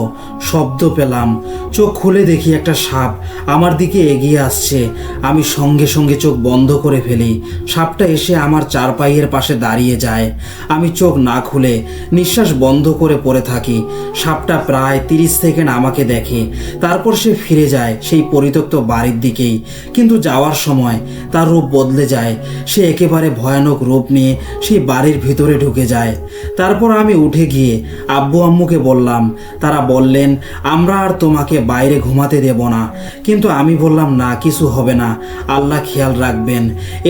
শব্দ পেলাম। চোখ খুলে দেখি একটা সাপ আমার দিকে এগিয়ে আসছে। আমি সঙ্গে সঙ্গে চোখ বন্ধ করে ফেলি। সাপটা এসে আমার চারপাইয়ের পাশে দাঁড়িয়ে যায়। আমি চোখ না খুলে নিঃশ্বাস বন্ধ করে পড়ে থাকি। সাপটা প্রায় 30 সেকেন্ড আমাকে দেখে, তারপর সে ফিরে যায় সেই পরিত্যক্ত বাড়ির দিকেই। কিন্তু যাওয়ার সময় তার রূপ বদলে যায়। সে একেবারে ভয়ানক রূপ নিয়ে সেই বাড়ির ভিতরে ঢুকে যায়। তারপর আমি উঠে গিয়ে আব্বু আম্মুকে বললাম। তারা বললেন, আমরা আর তোমাকে বাইরে ঘুমাতে দেব না। কিন্তু আমি বললাম, না, কিছু হবে না, আল্লাহ খেয়াল রাখবেন।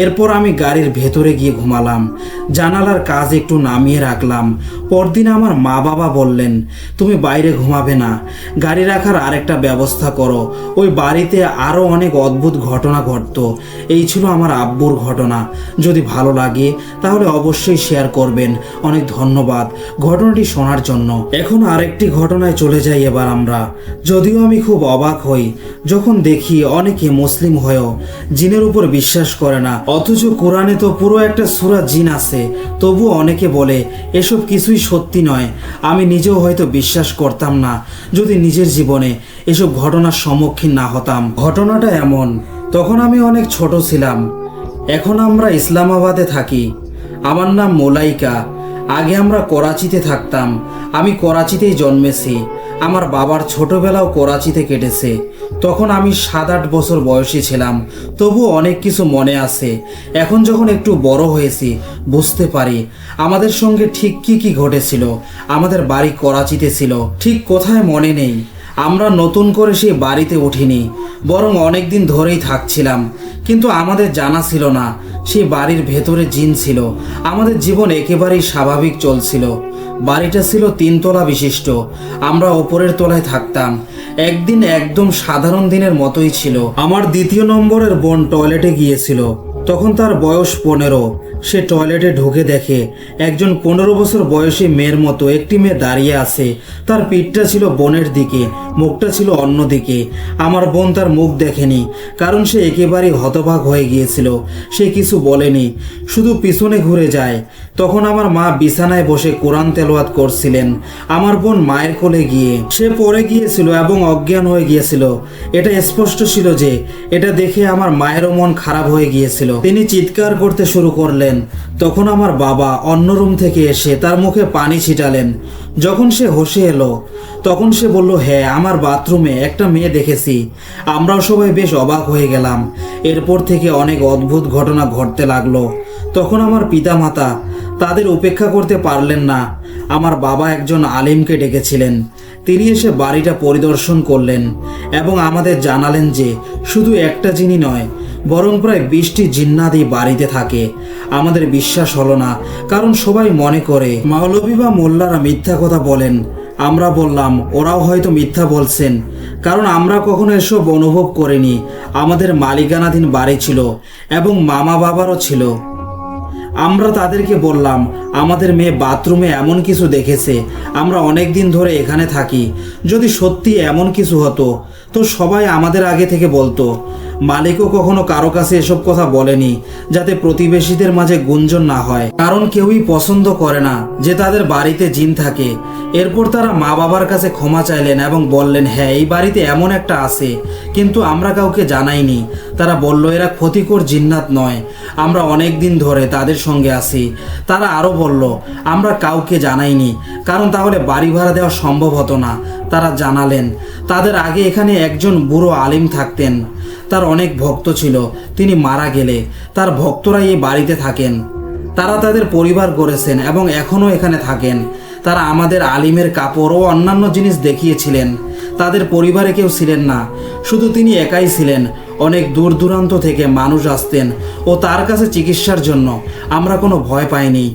এরপর আমি গাড়ির ভেতরে গিয়ে ঘুমালাম। জানালার কাজ একটু নামিয়ে রাখলাম। পরদিন আমার মা বাবা বললেন, তুমি বাইরে ঘুমাবে না, গাড়ি রাখার আরেকটা ব্যবস্থা করো। ওই বাড়িতে আরও অনেক অদ্ভুত ঘটনা ঘটতো। এই ছিল আমার আব্বুর ঘটনা। যদি ভালো লাগে তাহলে অবশ্যই শেয়ার করবেন। অনেক ধন্যবাদ ঘটনাটি শোনার জন্য। এখন আরেকটি ঘটনায় চলে যাই এবার আমরা। যদিও আমি খুব অবাক হই যখন দেখি অনেকে মুসলিম হয়েও জিনের উপর বিশ্বাস করে না, অথচ কোরআনে তো পুরো একটা সূরা জিন আছে। তবুও অনেকে বলে এসব কিছুই সত্যি নয়। আমি নিজেও হয়তো বিশ্বাস করতাম না যদি নিজের জীবনে এসব ঘটনার সম্মুখীন না হতাম। ঘটনাটা এমন, তখন আমি অনেক ছোট ছিলাম। এখন আমরা ইসলামাবাদে থাকি। আমার নাম মোলাইকা। আগে আমরা করাচিতে থাকতাম। আমি করাচিতেই জন্মেছি। আমার বাবার ছোটবেলাও করাচিতে কেটেছে। তখন আমি 7-8 বছর বয়সী ছিলাম। তবু অনেক কিছু মনে আছে। এখন যখন একটু বড় হয়েছি বুঝতে পারি আমাদের সঙ্গে ঠিক কি ঘটেছিল। আমাদের বাড়ি করাচিতে ছিল, ঠিক কোথায় মনে নেই। আমরা নতুন করে সেই বাড়িতে উঠিনি, বরং অনেক দিন ধরেই থাকছিলাম। কিন্তু আমাদের জানা ছিল না সেই বাড়ির ভেতরে জিন ছিল। আমাদের জীবন একেবারেই স্বাভাবিক চলছিল। বাড়িটা ছিল 3 তলা বিশিষ্ট। আমরা ওপরের তলায় থাকতাম। একদিন একদম সাধারণ দিনের মতোই ছিল। আমার 2য় নম্বরের বোন টয়লেটে গিয়েছিল। তখন তার বয়স 15। সে টয়লেটে ঢুকে দেখে একজন 15 বছর বয়সী মেয়ের মতো একটি মেয়ে দাঁড়িয়ে আছে। তার পিঠটা ছিল বোনের দিকে, মুখটা ছিল অন্য দিকে। আমার বোন তার মুখ দেখেনি, কারণ সে একেবারেই হতবাক হয়ে গিয়েছিল। সে কিছু বলেনি, শুধু পিছনে ঘুরে যায়। তখন আমার মা বিছানায় বসে কোরআন তেলাওয়াত করছিলেন। আমার বোন মায়ের কোলে গিয়ে সে পড়ে গিয়েছিল এবং অজ্ঞান হয়ে গিয়েছিল। এটা স্পষ্ট ছিল যে এটা দেখে আমার মায়েরও মন খারাপ হয়ে গিয়েছিল। তিনি চিৎকার করতে শুরু করলেন। তখন আমার বাবা অন্য রুম থেকে এসে তার মুখে পানি ছিটালেন। যখন সে হোশে এলো তখন সে বলল, হ্যাঁ, আমার বাথরুমে একটা মেয়ে দেখেছি। আমরাও সবাই বেশ অবাক হয়ে গেলাম। এরপর থেকে অনেক অদ্ভুত ঘটনা ঘটতে লাগলো। তখন আমার পিতামাতা তাদের উপেক্ষা করতে পারলেন না। আমার বাবা একজন আলিমকে ডেকেছিলেন। তিনি এসে বাড়িটা পরিদর্শন করলেন এবং আমাদের জানালেন যে শুধু একটা জিনই নয়, বরং প্রায় 20টি জিন্নাত এই বাড়িতে থাকে। আমাদের বিশ্বাস হলো না, কারণ সবাই মনে করে মাওলবী বা মোল্লারা মিথ্যা কথা বলেন। আমরা বললাম, ওরাও হয়তো মিথ্যা বলছেন, কারণ আমরা কখনো এসব অনুভব করিনি। আমাদের মালিকানাধীন বাড়ি ছিল এবং মামা বাবারও ছিল। আমরা তাদেরকে বললাম আমাদের মেয়ে বাথরুমে এমন কিছু দেখেছে। আমরা অনেক দিন ধরে এখানে থাকি। যদি সত্যি এমন কিছু হতো তো সবাই আমাদের আগে থেকে বলতো। মালিকও কখনো কারো কাছে এসব কথা বলেনি, যাতে প্রতিবেশীদের মাঝে গুঞ্জন না হয়, কারণ কেউই পছন্দ করে না যে তাদের বাড়িতে জিন থাকে। এরপর তারা মা বাবার কাছে ক্ষমা চাইলেন এবং বললেন, হ্যাঁ, এই বাড়িতে এমন একটা আছে, কিন্তু আমরা কাউকে জানাইনি। তারা বলল, এরা ক্ষতিকর জিন্নাত নয়, আমরা অনেক দিন ধরে তাদের সঙ্গে আছি। তারা আরও বলল, আমরা কাউকে জানাইনি, কারণ তাহলে বাড়ি ভাড়া দেওয়া সম্ভব হতো না। তারা জানালেন তাদের আগে এখানে একজন বুড়ো আলিম থাকতেন। তার অনেক ভক্ত ছিল। তিনি মারা গেলে তার ভক্তরা এই বাড়িতে থাকেন। তারা তাদের পরিবার গড়েছেন এবং এখনও এখানে থাকেন। তারা আমাদের আলিমের কাপড় ও অন্যান্য জিনিস দেখিয়েছিলেন। তাদের পরিবারে কেউ ছিলেন না, শুধু তিনি একাই ছিলেন। অনেক দূর দূরান্ত থেকে মানুষ আসতেন ও তার কাছে চিকিৎসার জন্য। আমরা কোনো ভয় পাইনি।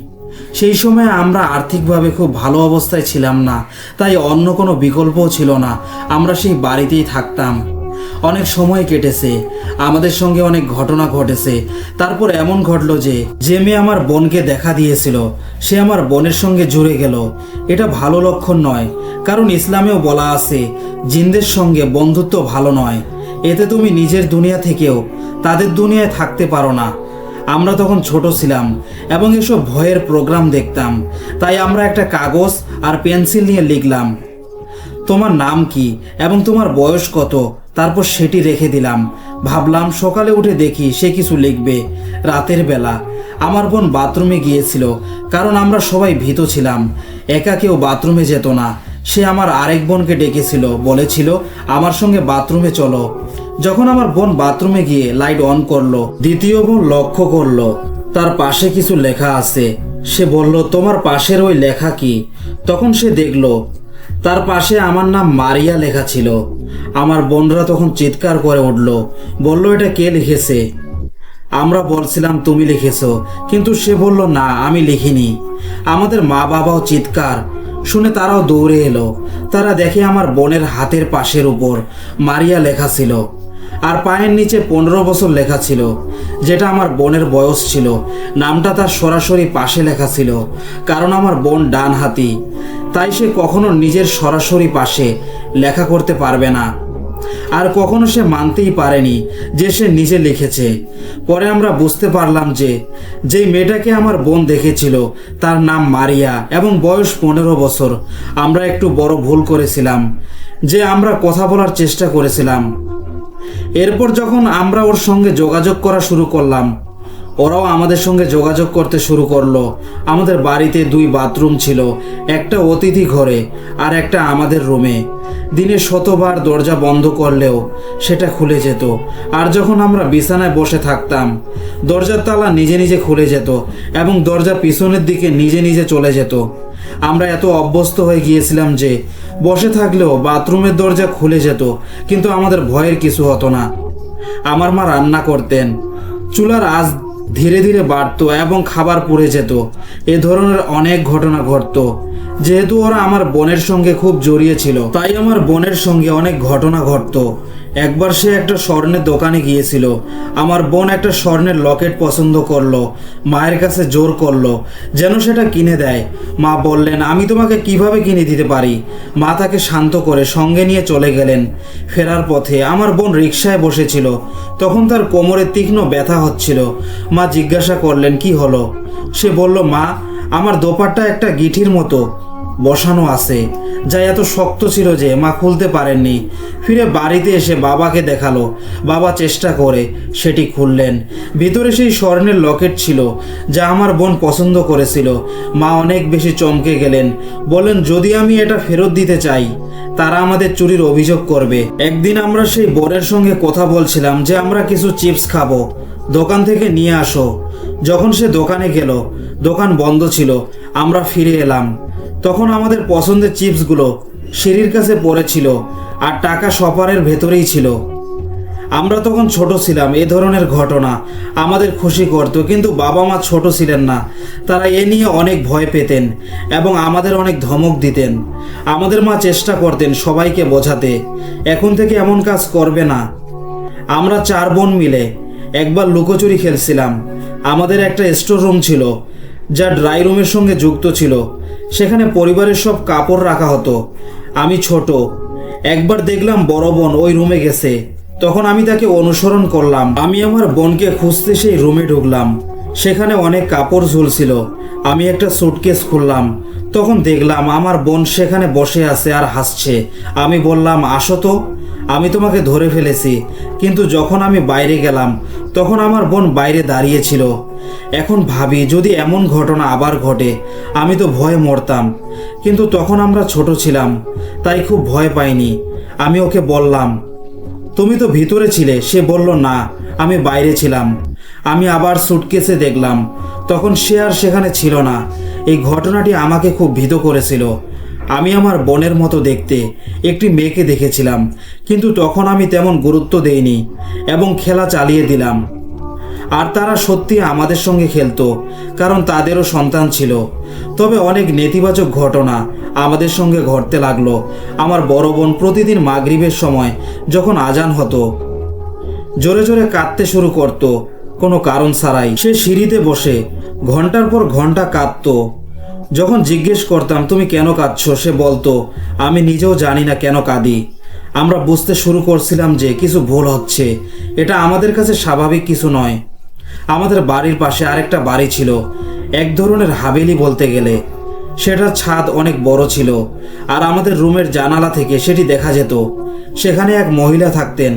সেই সময় আমরা আর্থিকভাবে খুব ভালো অবস্থায় ছিলাম না, তাই অন্য কোনো বিকল্পও ছিল না। আমরা সেই বাড়িতেই থাকতাম। অনেক সময় কেটেছে, আমাদের সঙ্গে অনেক ঘটনা ঘটেছে। তারপর এমন ঘটলো যে মেয়ে আমার বোনকে দেখা দিয়েছিল সে আমার বোনের সঙ্গে জুড়ে গেল। এটা ভালো লক্ষণ নয়, কারণ ইসলামেও বলা আছে জিনদের সঙ্গে বন্ধুত্ব ভালো নয়। এতে তুমি নিজের দুনিয়া থেকেও তাদের দুনিয়ায় থাকতে পারো না। আমরা তখন ছোট ছিলাম এবং এসব ভয়ের প্রোগ্রাম দেখতাম, তাই আমরা একটা কাগজ আর পেন্সিল নিয়ে লিখলাম তোমার নাম কি এবং তোমার বয়স কত, তারপর সেটি রেখে দিলাম। ভাবলাম সকালে উঠে দেখি সে কিছু লিখবে। রাতের বেলা আমার বোন বাথরুমে গিয়েছিল, কারণ আমরা সবাই ভীত ছিলাম, একা কেউ বাথরুমে যেত না। সে আমার আরেক বোনকে ডেকেছিল, বলেছিল আমার সঙ্গে বাথরুমে চলো। যখন আমার বোন বাথরুমে গিয়ে লাইট অন করলো, দ্বিতীয় বোন লক্ষ্য করলো তার পাশে কিছু লেখা আছে। সে বলল তোমার পাশের ওই লেখা কি? তখন সে দেখলো তার পাশে আমার নাম মারিয়া লেখা ছিল। আমার বোনরা তখন চিৎকার করে উঠল, বলল এটা কে লিখেছে? আমরা বলছিলাম তুমি লিখেছো, কিন্তু সে বলল না আমি লিখিনি। আমাদের মা বাবাও চিৎকার শুনে তারাও দৌড়ে এলো। তারা দেখে আমার বোনের হাতের পাশের উপর মারিয়া লেখা ছিল আর পায়ের নিচে 15 বছর লেখা ছিল, যেটা আমার বোনের বয়স ছিল। নামটা তার সরাসরি পাশে লেখা ছিল, কারণ আমার বোন ডান হাতি, তাই সে কখনো নিজের সরাসরি পাশে লেখা করতে পারবে না। আর কখনো সে মানতেই পারেনি যে সে নিজে লিখেছে। পরে আমরা বুঝতে পারলাম যে যেই মেয়েটাকে আমার বোন দেখেছিল তার নাম মারিয়া এবং বয়স 15 বছর। আমরা একটু বড় ভুল করেছিলাম যে আমরা কথা বলার চেষ্টা করেছিলাম। এরপর যখন আমরা ওর সঙ্গে যোগাযোগ করা শুরু করলাম, ওরাও আমাদের সঙ্গে যোগাযোগ করতে শুরু করলো। আমাদের বাড়িতে 2 বাথরুম ছিল, একটা অতিথি ঘরে আর একটা আমাদের রুমে। দিনে শতবার দরজা বন্ধ করলেও সেটা খুলে যেত, আর যখন আমরা বিছানায় বসে থাকতাম দরজার তালা নিজে নিজে খুলে যেত এবং দরজা পিছনের দিকে নিজে নিজে চলে যেত। আমরা এত অভ্যস্ত হয়ে গিয়েছিলাম যে বসে থাকলেও বাথরুমের দরজা খুলে যেত, কিন্তু আমাদের ভয়ের কিছু হতো না। আমার মা রান্না করতেন, চুলার আঁচ ধীরে ধীরে বাড়তো এবং খাবার পুড়ে যেত। এ ধরনের অনেক ঘটনা ঘটতো। যেহেতু ওরা আমার বোনের সঙ্গে খুব জড়িয়ে ছিল, তাই আমার বোনের সঙ্গে অনেক ঘটনা ঘটতো। একবার সে একটা স্বর্ণের দোকানে গিয়েছিল। আমার বোন একটা স্বর্ণের লকেট পছন্দ করলো, মায়ের কাছে জোর করলো যেন সেটা কিনে দেয়। মা বললেন আমি তোমাকে কিভাবে কিনে দিতে পারি। মা তাকে শান্ত করে সঙ্গে নিয়ে চলে গেলেন। ফেরার পথে আমার বোন রিকশায় বসেছিল, তখন তার কোমরে তীক্ষ্ণ ব্যথা হচ্ছিল। মা জিজ্ঞাসা করলেন কি হলো? সে বলল মা, আমার দোপাট্টা একটা গিঠির মতো বসানো আছে, যা এত শক্ত ছিল যে মা খুলতে পারেননি। ফিরে বাড়িতে এসে বাবাকে দেখালো। বাবা চেষ্টা করে সেটি খুললেন। ভিতরে সেই স্বর্ণের লকেট ছিল যা আমার বোন পছন্দ করেছিল। মা অনেক বেশি চমকে গেলেন, বলেন যদি আমি এটা ফেরত দিতে চাই তারা আমাদের চুরির অভিযোগ করবে। একদিন আমরা সেই বোনের সঙ্গে কথা বলছিলাম যে আমরা কিছু চিপস খাবো, দোকান থেকে নিয়ে আসো। যখন সে দোকানে গেল, দোকান বন্ধ ছিল। আমরা ফিরে এলাম, তখন আমাদের পছন্দের চিপসগুলো সিঁড়ির কাছে পড়েছিল আর টাকা শপারের ভেতরেই ছিল। আমরা তখন ছোট ছিলাম। এ ধরনের ঘটনা আমাদের খুশি করত, কিন্তু বাবা মা ছোট ছিলেন না। তারা এ নিয়ে অনেক ভয় পেতেন এবং আমাদের অনেক ধমক দিতেন। আমাদের মা চেষ্টা করতেন সবাইকে বোঝাতে এখন থেকে এমন কাজ করবে না। আমরা 4 বোন মিলে একবার লুকোচুরি খেলছিলাম। আমাদের একটা স্টোর রুম ছিল যা ড্রাই রুমের সঙ্গে যুক্ত ছিল। সেখানে পরিবারের সব কাপড় রাখা হতো। আমি ছোট, একবার দেখলাম বড় বোন ওই রুমে গেছে, তখন আমি তাকে অনুসরণ করলাম। আমি আমার বোনকে খুঁজতে সেই রুমে ঢুকলাম। সেখানে অনেক কাপড় ঝুলছিল। আমি একটা সুটকেস খুললাম, তখন দেখলাম আমার বোন সেখানে বসে আছে আর হাসছে। আমি বললাম আসো তো, আমি তোমাকে ধরে ফেলেছি। কিন্তু যখন আমি বাইরে গেলাম তখন আমার বোন বাইরে দাঁড়িয়েছিল। এখন ভাবি যদি এমন ঘটনা আবার ঘটে, আমি তো ভয়ে মরতাম। কিন্তু তখন আমরা ছোট ছিলাম, তাই খুব ভয় পাইনি। আমি ওকে বললাম তুমি তো ভিতরে ছিলে। সে বলল না, আমি বাইরে ছিলাম। আমি আবার সুটকেসে দেখলাম, তখন সে আর সেখানে ছিল না। এই ঘটনাটি আমাকে খুব ভীত করেছিল। আমি আমার বোনের মতো দেখতে একটি মেয়েকে দেখেছিলাম, কিন্তু তখন আমি তেমন গুরুত্ব দেইনি এবং খেলা চালিয়ে দিলাম। আর তারা সত্যি আমাদের সঙ্গে খেলতো, কারণ তাদেরও সন্তান ছিল। তবে অনেক নেতিবাচক ঘটনা আমাদের সঙ্গে ঘটতে লাগলো। আমার বড় বোন প্রতিদিন মাগরিবের সময় যখন আজান হতো জোরে জোরে কাঁদতে শুরু করত, কোনো কারণ ছাড়াই। সে সিঁড়িতে বসে ঘন্টার পর ঘন্টা কাঁদতো। যখন জিজ্ঞেস করতাম তুমি কেন কাঁদছো, সে বলতো আমি নিজেও জানি না কেন কাঁদি। আমরা বুঝতে শুরু করছিলাম যে কিছু ভুল হচ্ছে, এটা আমাদের কাছে স্বাভাবিক কিছু নয়। আমাদের বাড়ির পাশে আরেকটা বাড়ি ছিল, এক ধরনের হাভেলি বলতে গেলে। সেটার ছাদ অনেক বড় ছিল, আর আমাদের রুমের জানালা থেকে সেটি দেখা যেত। সেখানে এক মহিলা থাকতেন,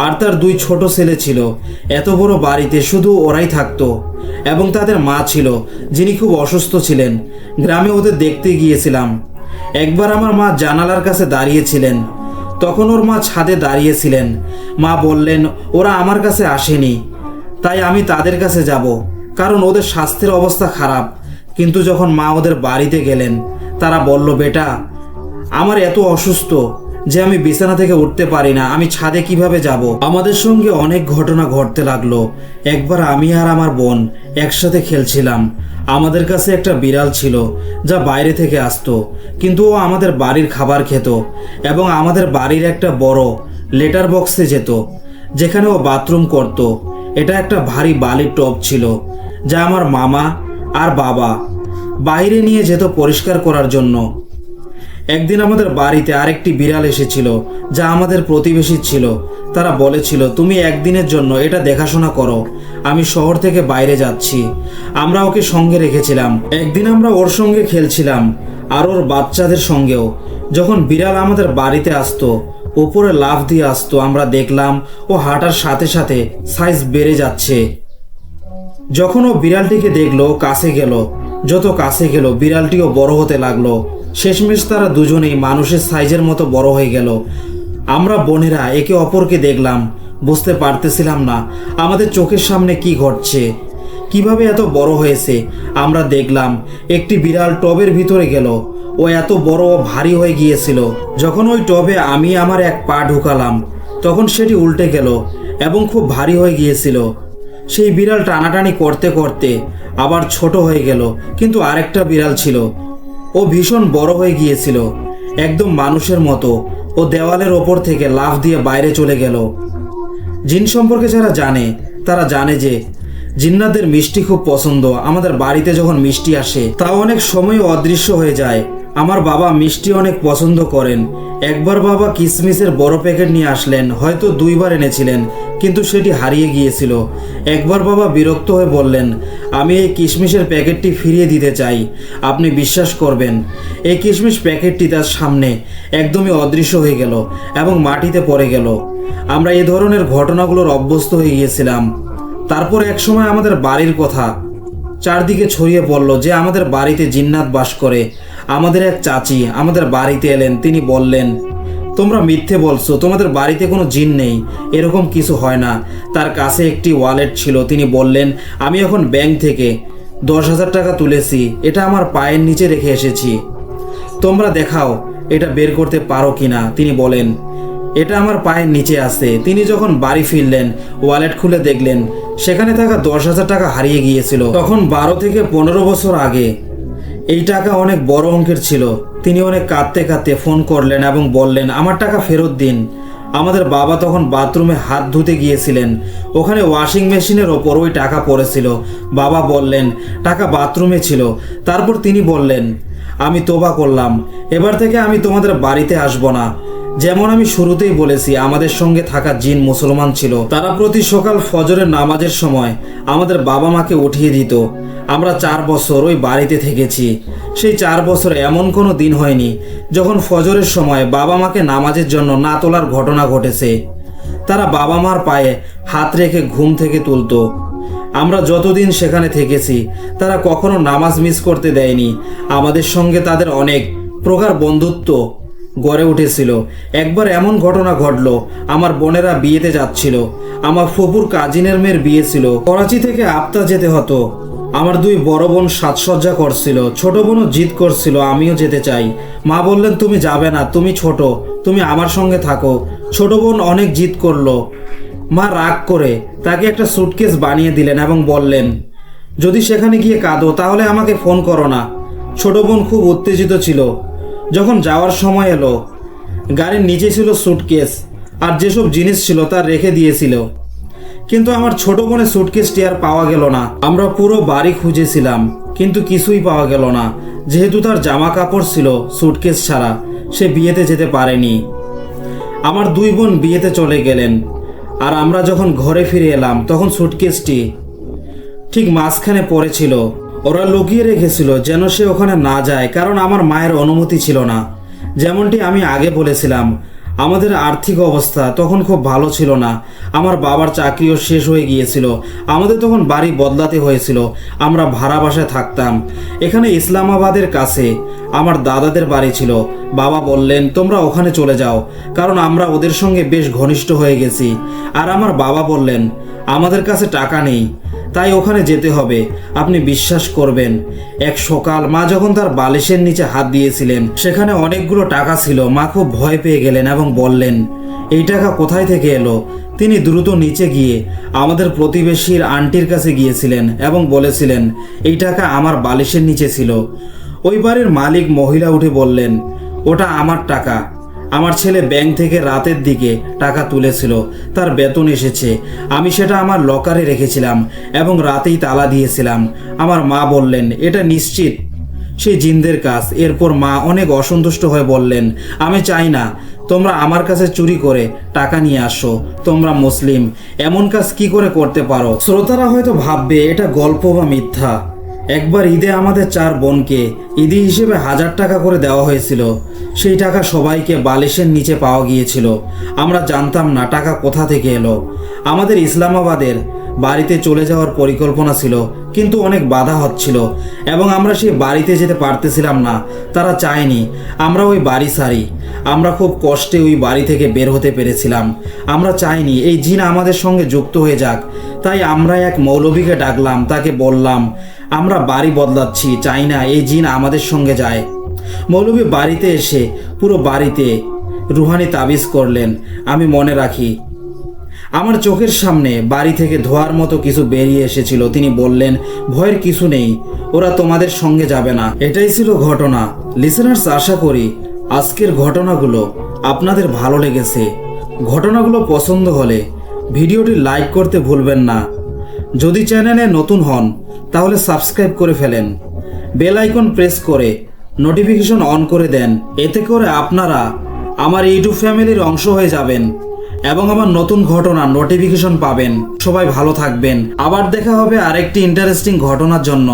আর তার 2 ছোট ছেলে ছিল। এত বড় বাড়িতে শুধু ওরাই থাকতো, এবং তাদের মা ছিল, যিনি খুব অসুস্থ ছিলেন। গ্রামে ওদের দেখতে গিয়েছিলাম। একবার আমার মা জানালার কাছে দাঁড়িয়েছিলেন, তখন ওর মা ছাদে দাঁড়িয়েছিলেন। মা বললেন ওরা আমার কাছে আসেনি, তাই আমি তাদের কাছে যাব, কারণ ওদের স্বাস্থ্যের অবস্থা খারাপ। কিন্তু যখন মা ওদের বাড়িতে গেলেন, তারা বলল, বেটা, আমার এত অসুস্থ যে আমি বিছানা থেকে উঠতে পারি না, আমি ছাদে কিভাবে যাব। আমাদের সঙ্গে অনেক ঘটনা ঘটতে লাগলো। একবার আমি আর আমার বোন একসাথে খেলছিলাম। আমাদের কাছে একটা বিড়াল ছিল, যা বাইরে থেকে আসতো, কিন্তু ও আমাদের বাড়ির খাবার খেত এবং আমাদের বাড়ির একটা বড় লেটার বক্সে যেত, যেখানে ও বাথরুম করত। এটা একটা ভারী বালির টব ছিল, যা আমার মামা আর বাবা বাইরে নিয়ে যেত পরিষ্কার করার জন্য। একদিন আমাদের বাড়িতে আরেকটি বিড়াল এসেছিল, যা আমাদের প্রতিবেশী ছিল। তারা বলেছিল, তুমি একদিনের জন্য এটা দেখাশোনা করো, আমি শহর থেকে বাইরে যাচ্ছি। আমরা ওকে সঙ্গে রেখেছিলাম। একদিন আমরা ওর সঙ্গে খেলছিলাম, আর ওর বাচ্চাদের সঙ্গেও। যখন বিড়াল আমাদের বাড়িতে আসতো, উপরে লাফ দিয়ে আসতো, আমরা দেখলাম ও হাঁটার সাথে সাথে সাইজ বেড়ে যাচ্ছে। যখন ও বিড়ালটিকে দেখলো, কাছে গেল। যত কাছে গেল, বিড়ালটিও বড় হতে লাগলো। শেষমেশ তারা দুজনেই মানুষের সাইজের মতো বড় হয়ে গেল। আমরা বোনেরা একে অপরকে দেখলাম, বুঝতে পারতেছিলাম না আমাদের চোখের সামনে কি ঘটছে, কিভাবে এত বড় হয়েছে। আমরা দেখলাম একটি বিড়াল টবের ভিতরে গেল। ও এত বড় ও ভারী হয়ে গিয়েছিল। যখন ওই টবে আমি আমার এক পা ঢুকালাম, তখন সেটি উল্টে গেল এবং খুব ভারী হয়ে গিয়েছিল। সেই বিড়াল টানাটানি করতে করতে আবার ছোট হয়ে গেল। কিন্তু আরেকটা বিড়াল ছিল, ও ভীষণ বড় হয়ে গিয়েছিল, একদম মানুষের মতো। ও দেওয়ালের ওপর থেকে লাফ দিয়ে বাইরে চলে গেল। জিন সম্পর্কে যারা জানে, তারা জানে যে জিন্নাতদের মিষ্টি খুব পছন্দ। আমাদের বাড়িতে যখন মিষ্টি আসে, তা অনেক সময় অদৃশ্য হয়ে যায়। আমার বাবা মিষ্টি অনেক পছন্দ করেন। একবার বাবা কিশমিশের বড় প্যাকেট নিয়ে আসলেন, হয়তো 2 বার এনেছিলেন, কিন্তু সেটি হারিয়ে গিয়েছিল। একবার বাবা বিরক্ত হয়ে বললেন, আমি এই কিশমিশের প্যাকেটটি ফিরিয়ে দিতে চাই। আপনি বিশ্বাস করবেন, এই কিশমিশ প্যাকেটটি তার সামনে একদমই অদৃশ্য হয়ে গেল এবং মাটিতে পড়ে গেল। আমরা এ ধরনের ঘটনাগুলোর অভ্যস্ত হয়ে গিয়েছিলাম। তারপর একসময় আমাদের বাড়ির কথা চারদিকে ছড়িয়ে পড়ল যে আমাদের বাড়িতে জিন্নাত বাস করে। আমাদের এক চাচি আমাদের বাড়িতে এলেন। তিনি বললেন, তোমরা মিথ্যে বলছো, তোমাদের বাড়িতে কোনো জিন নেই, এরকম কিছু হয় না। তার কাছে একটি ওয়ালেট ছিল। তিনি বললেন, আমি এখন ব্যাংক থেকে 10,000 টাকা তুলেছি, এটা আমার পায়ের নিচে রেখে এসেছি, তোমরা দেখাও এটা বের করতে পারো কিনা। তিনি বলেন, এটা আমার পায়ের নিচে আছে। তিনি যখন বাড়ি ফিরলেন, ওয়ালেট খুলে দেখলেন সেখানে থাকা 10,000 টাকা হারিয়ে গিয়েছিল। তখন 12 থেকে 15 বছর আগে। এই টাকা অনেক বড় অঙ্কের ছিল। তিনি অনেক কাঁদতে কাঁদতে ফোন করলেন এবং বললেন, আমার টাকা ফেরত দিন। আমাদের বাবা তখন বাথরুমে হাত ধুতে গিয়েছিলেন, ওখানে ওয়াশিং মেশিনের ওপর ওই টাকা পড়েছিল। বাবা বললেন, টাকা বাথরুমে ছিল। তারপর তিনি বললেন, আমি তোবা করলাম, এবার থেকে আমি তোমাদের বাড়িতে আসব না। যেমন আমি শুরুতেই বলেছি, আমাদের সঙ্গে থাকা জিন মুসলমান ছিল। তারা প্রতি সকাল ফজরের নামাজের সময় আমাদের বাবা মাকে উঠিয়ে দিত। আমরা 4 বছর ওই বাড়িতে থেকেছি। সেই 4 বছরে এমন কোনো দিন হয়নি যখন ফজরের সময় বাবা মাকে নামাজের জন্য না তোলার ঘটনা ঘটেছে। তারা বাবা মার পায়ে হাত রেখে ঘুম থেকে তুলতো। আমরা যতদিন সেখানে থেকেছি, তারা কখনো নামাজ মিস করতে দেয়নি। আমাদের সঙ্গে তাদের অনেক প্রকার বন্ধুত্ব গড়ে উঠেছিল। একবার এমন ঘটনা ঘটলো, আমার বোনেরা বিয়েতে যাচ্ছিল। আমার ফুপুর কাজিনের মেয়ের বিয়ে ছিল। করাচি থেকে আপতা যেতে হতো। আমার 2 বড় বোন সাজসজ্জা করছিল, ছোট বোনও জিদ করছিল আমিও যেতে চাই। মা বললেন, তুমি যাবে না, তুমি ছোট, তুমি আমার সঙ্গে থাকো। ছোট বোন অনেক জিদ করলো। মা রাগ করে তাকে একটা সুটকেস বানিয়ে দিলেন এবং বললেন, যদি সেখানে গিয়ে কাঁদো তাহলে আমাকে ফোন করো না। ছোট বোন খুব উত্তেজিত ছিল। যখন যাওয়ার সময় এলো, গাড়ির নিচে ছিল সুটকেস, আর যেসব জিনিস ছিল তা রেখে দিয়েছিল। কিন্তু আমার ছোট বোনের সুটকেসটি আর পাওয়া গেল না। আমরা পুরো বাড়ি খুঁজেছিলাম, কিন্তু কিছুই পাওয়া গেল না। যেহেতু তার জামা কাপড় ছিল সুটকেস ছাড়া, সে বিয়েতে যেতে পারেনি। আমার 2 বোন বিয়েতে চলে গেলেন, আর আমরা যখন ঘরে ফিরে এলাম তখন সুটকেসটি ঠিক মাঝখানে পড়েছিল। ওরা লুকিয়ে রেখেছিল যেন সে ওখানে না যায়, কারণ আমার মায়ের অনুমতি ছিল না। যেমনটি আমি আগে বলেছিলাম, আমাদের আর্থিক অবস্থা তখন খুব ভালো ছিল না। আমার বাবার চাকরিও শেষ হয়ে গিয়েছিল। আমাদের তখন বাড়ি বদলাতে হয়েছিল। আমরা ভাড়া বাসায় থাকতাম। এখানে ইসলামাবাদের কাছে আমার দাদাদের বাড়ি ছিল। বাবা বললেন, তোমরা ওখানে চলে যাও, কারণ আমরা ওদের সঙ্গে বেশ ঘনিষ্ঠ হয়ে গেছি। আর আমার বাবা বললেন, আমাদের কাছে টাকা নেই, তাই ওখানে যেতে হবে। আপনি বিশ্বাস করবেন, এক সকাল মা যখন তার বালিশের নিচে হাত দিয়েছিলেন, সেখানে অনেকগুলো টাকা ছিল। মা খুব ভয় পেয়ে গেলেন এবং বললেন, এই টাকা কোথায় থেকে এলো? তিনি দ্রুত নিচে গিয়ে আমাদের প্রতিবেশীর আন্টির কাছে গিয়েছিলেন এবং বলেছিলেন, এই টাকা আমার বালিশের নিচে ছিল। ওই বাড়ির মালিক মহিলা উঠে বললেন, ওটা আমার টাকা। আমার ছেলে ব্যাংক থেকে রাতের দিকে টাকা তুলেছিল, তার বেতন এসেছে। আমি সেটা আমার লকারে রেখেছিলাম এবং রাতেই তালা দিয়েছিলাম। আমার মা বললেন, এটা নিশ্চিত সেই জিনদের কাজ। এরপর মা অনেক অসন্তুষ্ট হয়ে বললেন, আমি চাই না তোমরা আমার কাছে চুরি করে টাকা নিয়ে আসো। তোমরা মুসলিম, এমন কাজ কি করে করতে পারো? শ্রোতারা হয়তো ভাববে এটা গল্প বা মিথ্যা। একবার ঈদে আমাদের 4 বোনকে ঈদি হিসেবে 1000 টাকা করে দেওয়া হয়েছিল। সেই টাকা সবাইকে বালিশের নিচে পাওয়া গিয়েছিল। আমরা জানতাম না টাকা কোথা থেকে এলো। আমাদের ইসলামাবাদের বাড়িতে চলে যাওয়ার পরিকল্পনা ছিল, কিন্তু অনেক বাধা হচ্ছিল এবং আমরা সেই বাড়িতে যেতে পারতেছিলাম না। তারা চায়নি আমরা ওই বাড়ি ছাড়ি। আমরা খুব কষ্টে ওই বাড়ি থেকে বের হতে পেরেছিলাম। আমরা চাইনি এই জিন আমাদের সঙ্গে যুক্ত হয়ে যাক। তাই আমরা এক মৌলবীকে ডাকলাম, তাকে বললাম, আমরা বাড়ি বদলাচ্ছি, চাই না এই জিন আমাদের সঙ্গে যায়। মৌলবী বাড়িতে এসে পুরো বাড়িতে রুহানি তাবিজ করলেন। আমি মনে রাখি, আমার চোখের সামনে বাড়ি থেকে ধোয়ার মতো কিছু বেরিয়ে এসেছিল। তিনি বললেন, ভয়ের কিছু নেই, ওরা তোমাদের সঙ্গে যাবে না। এটাই ছিল ঘটনা। লিসেনার্স, আশা করি আজকের ঘটনাগুলো আপনাদের ভালো লেগেছে। ঘটনাগুলো পছন্দ হলে ভিডিওটি লাইক করতে ভুলবেন না। যদি চ্যানেলে নতুন হন তাহলে সাবস্ক্রাইব করে ফেলেন, বেল আইকন প্রেস করে নোটিফিকেশন অন করে দেন। এতে করে আপনারা আমার ইউটিউব ফ্যামিলির অংশ হয়ে যাবেন এবং আমার নতুন ঘটনার নোটিফিকেশন পাবেন। সবাই ভালো থাকবেন। আবার দেখা হবে আরেকটি ইন্টারেস্টিং ঘটনার জন্য।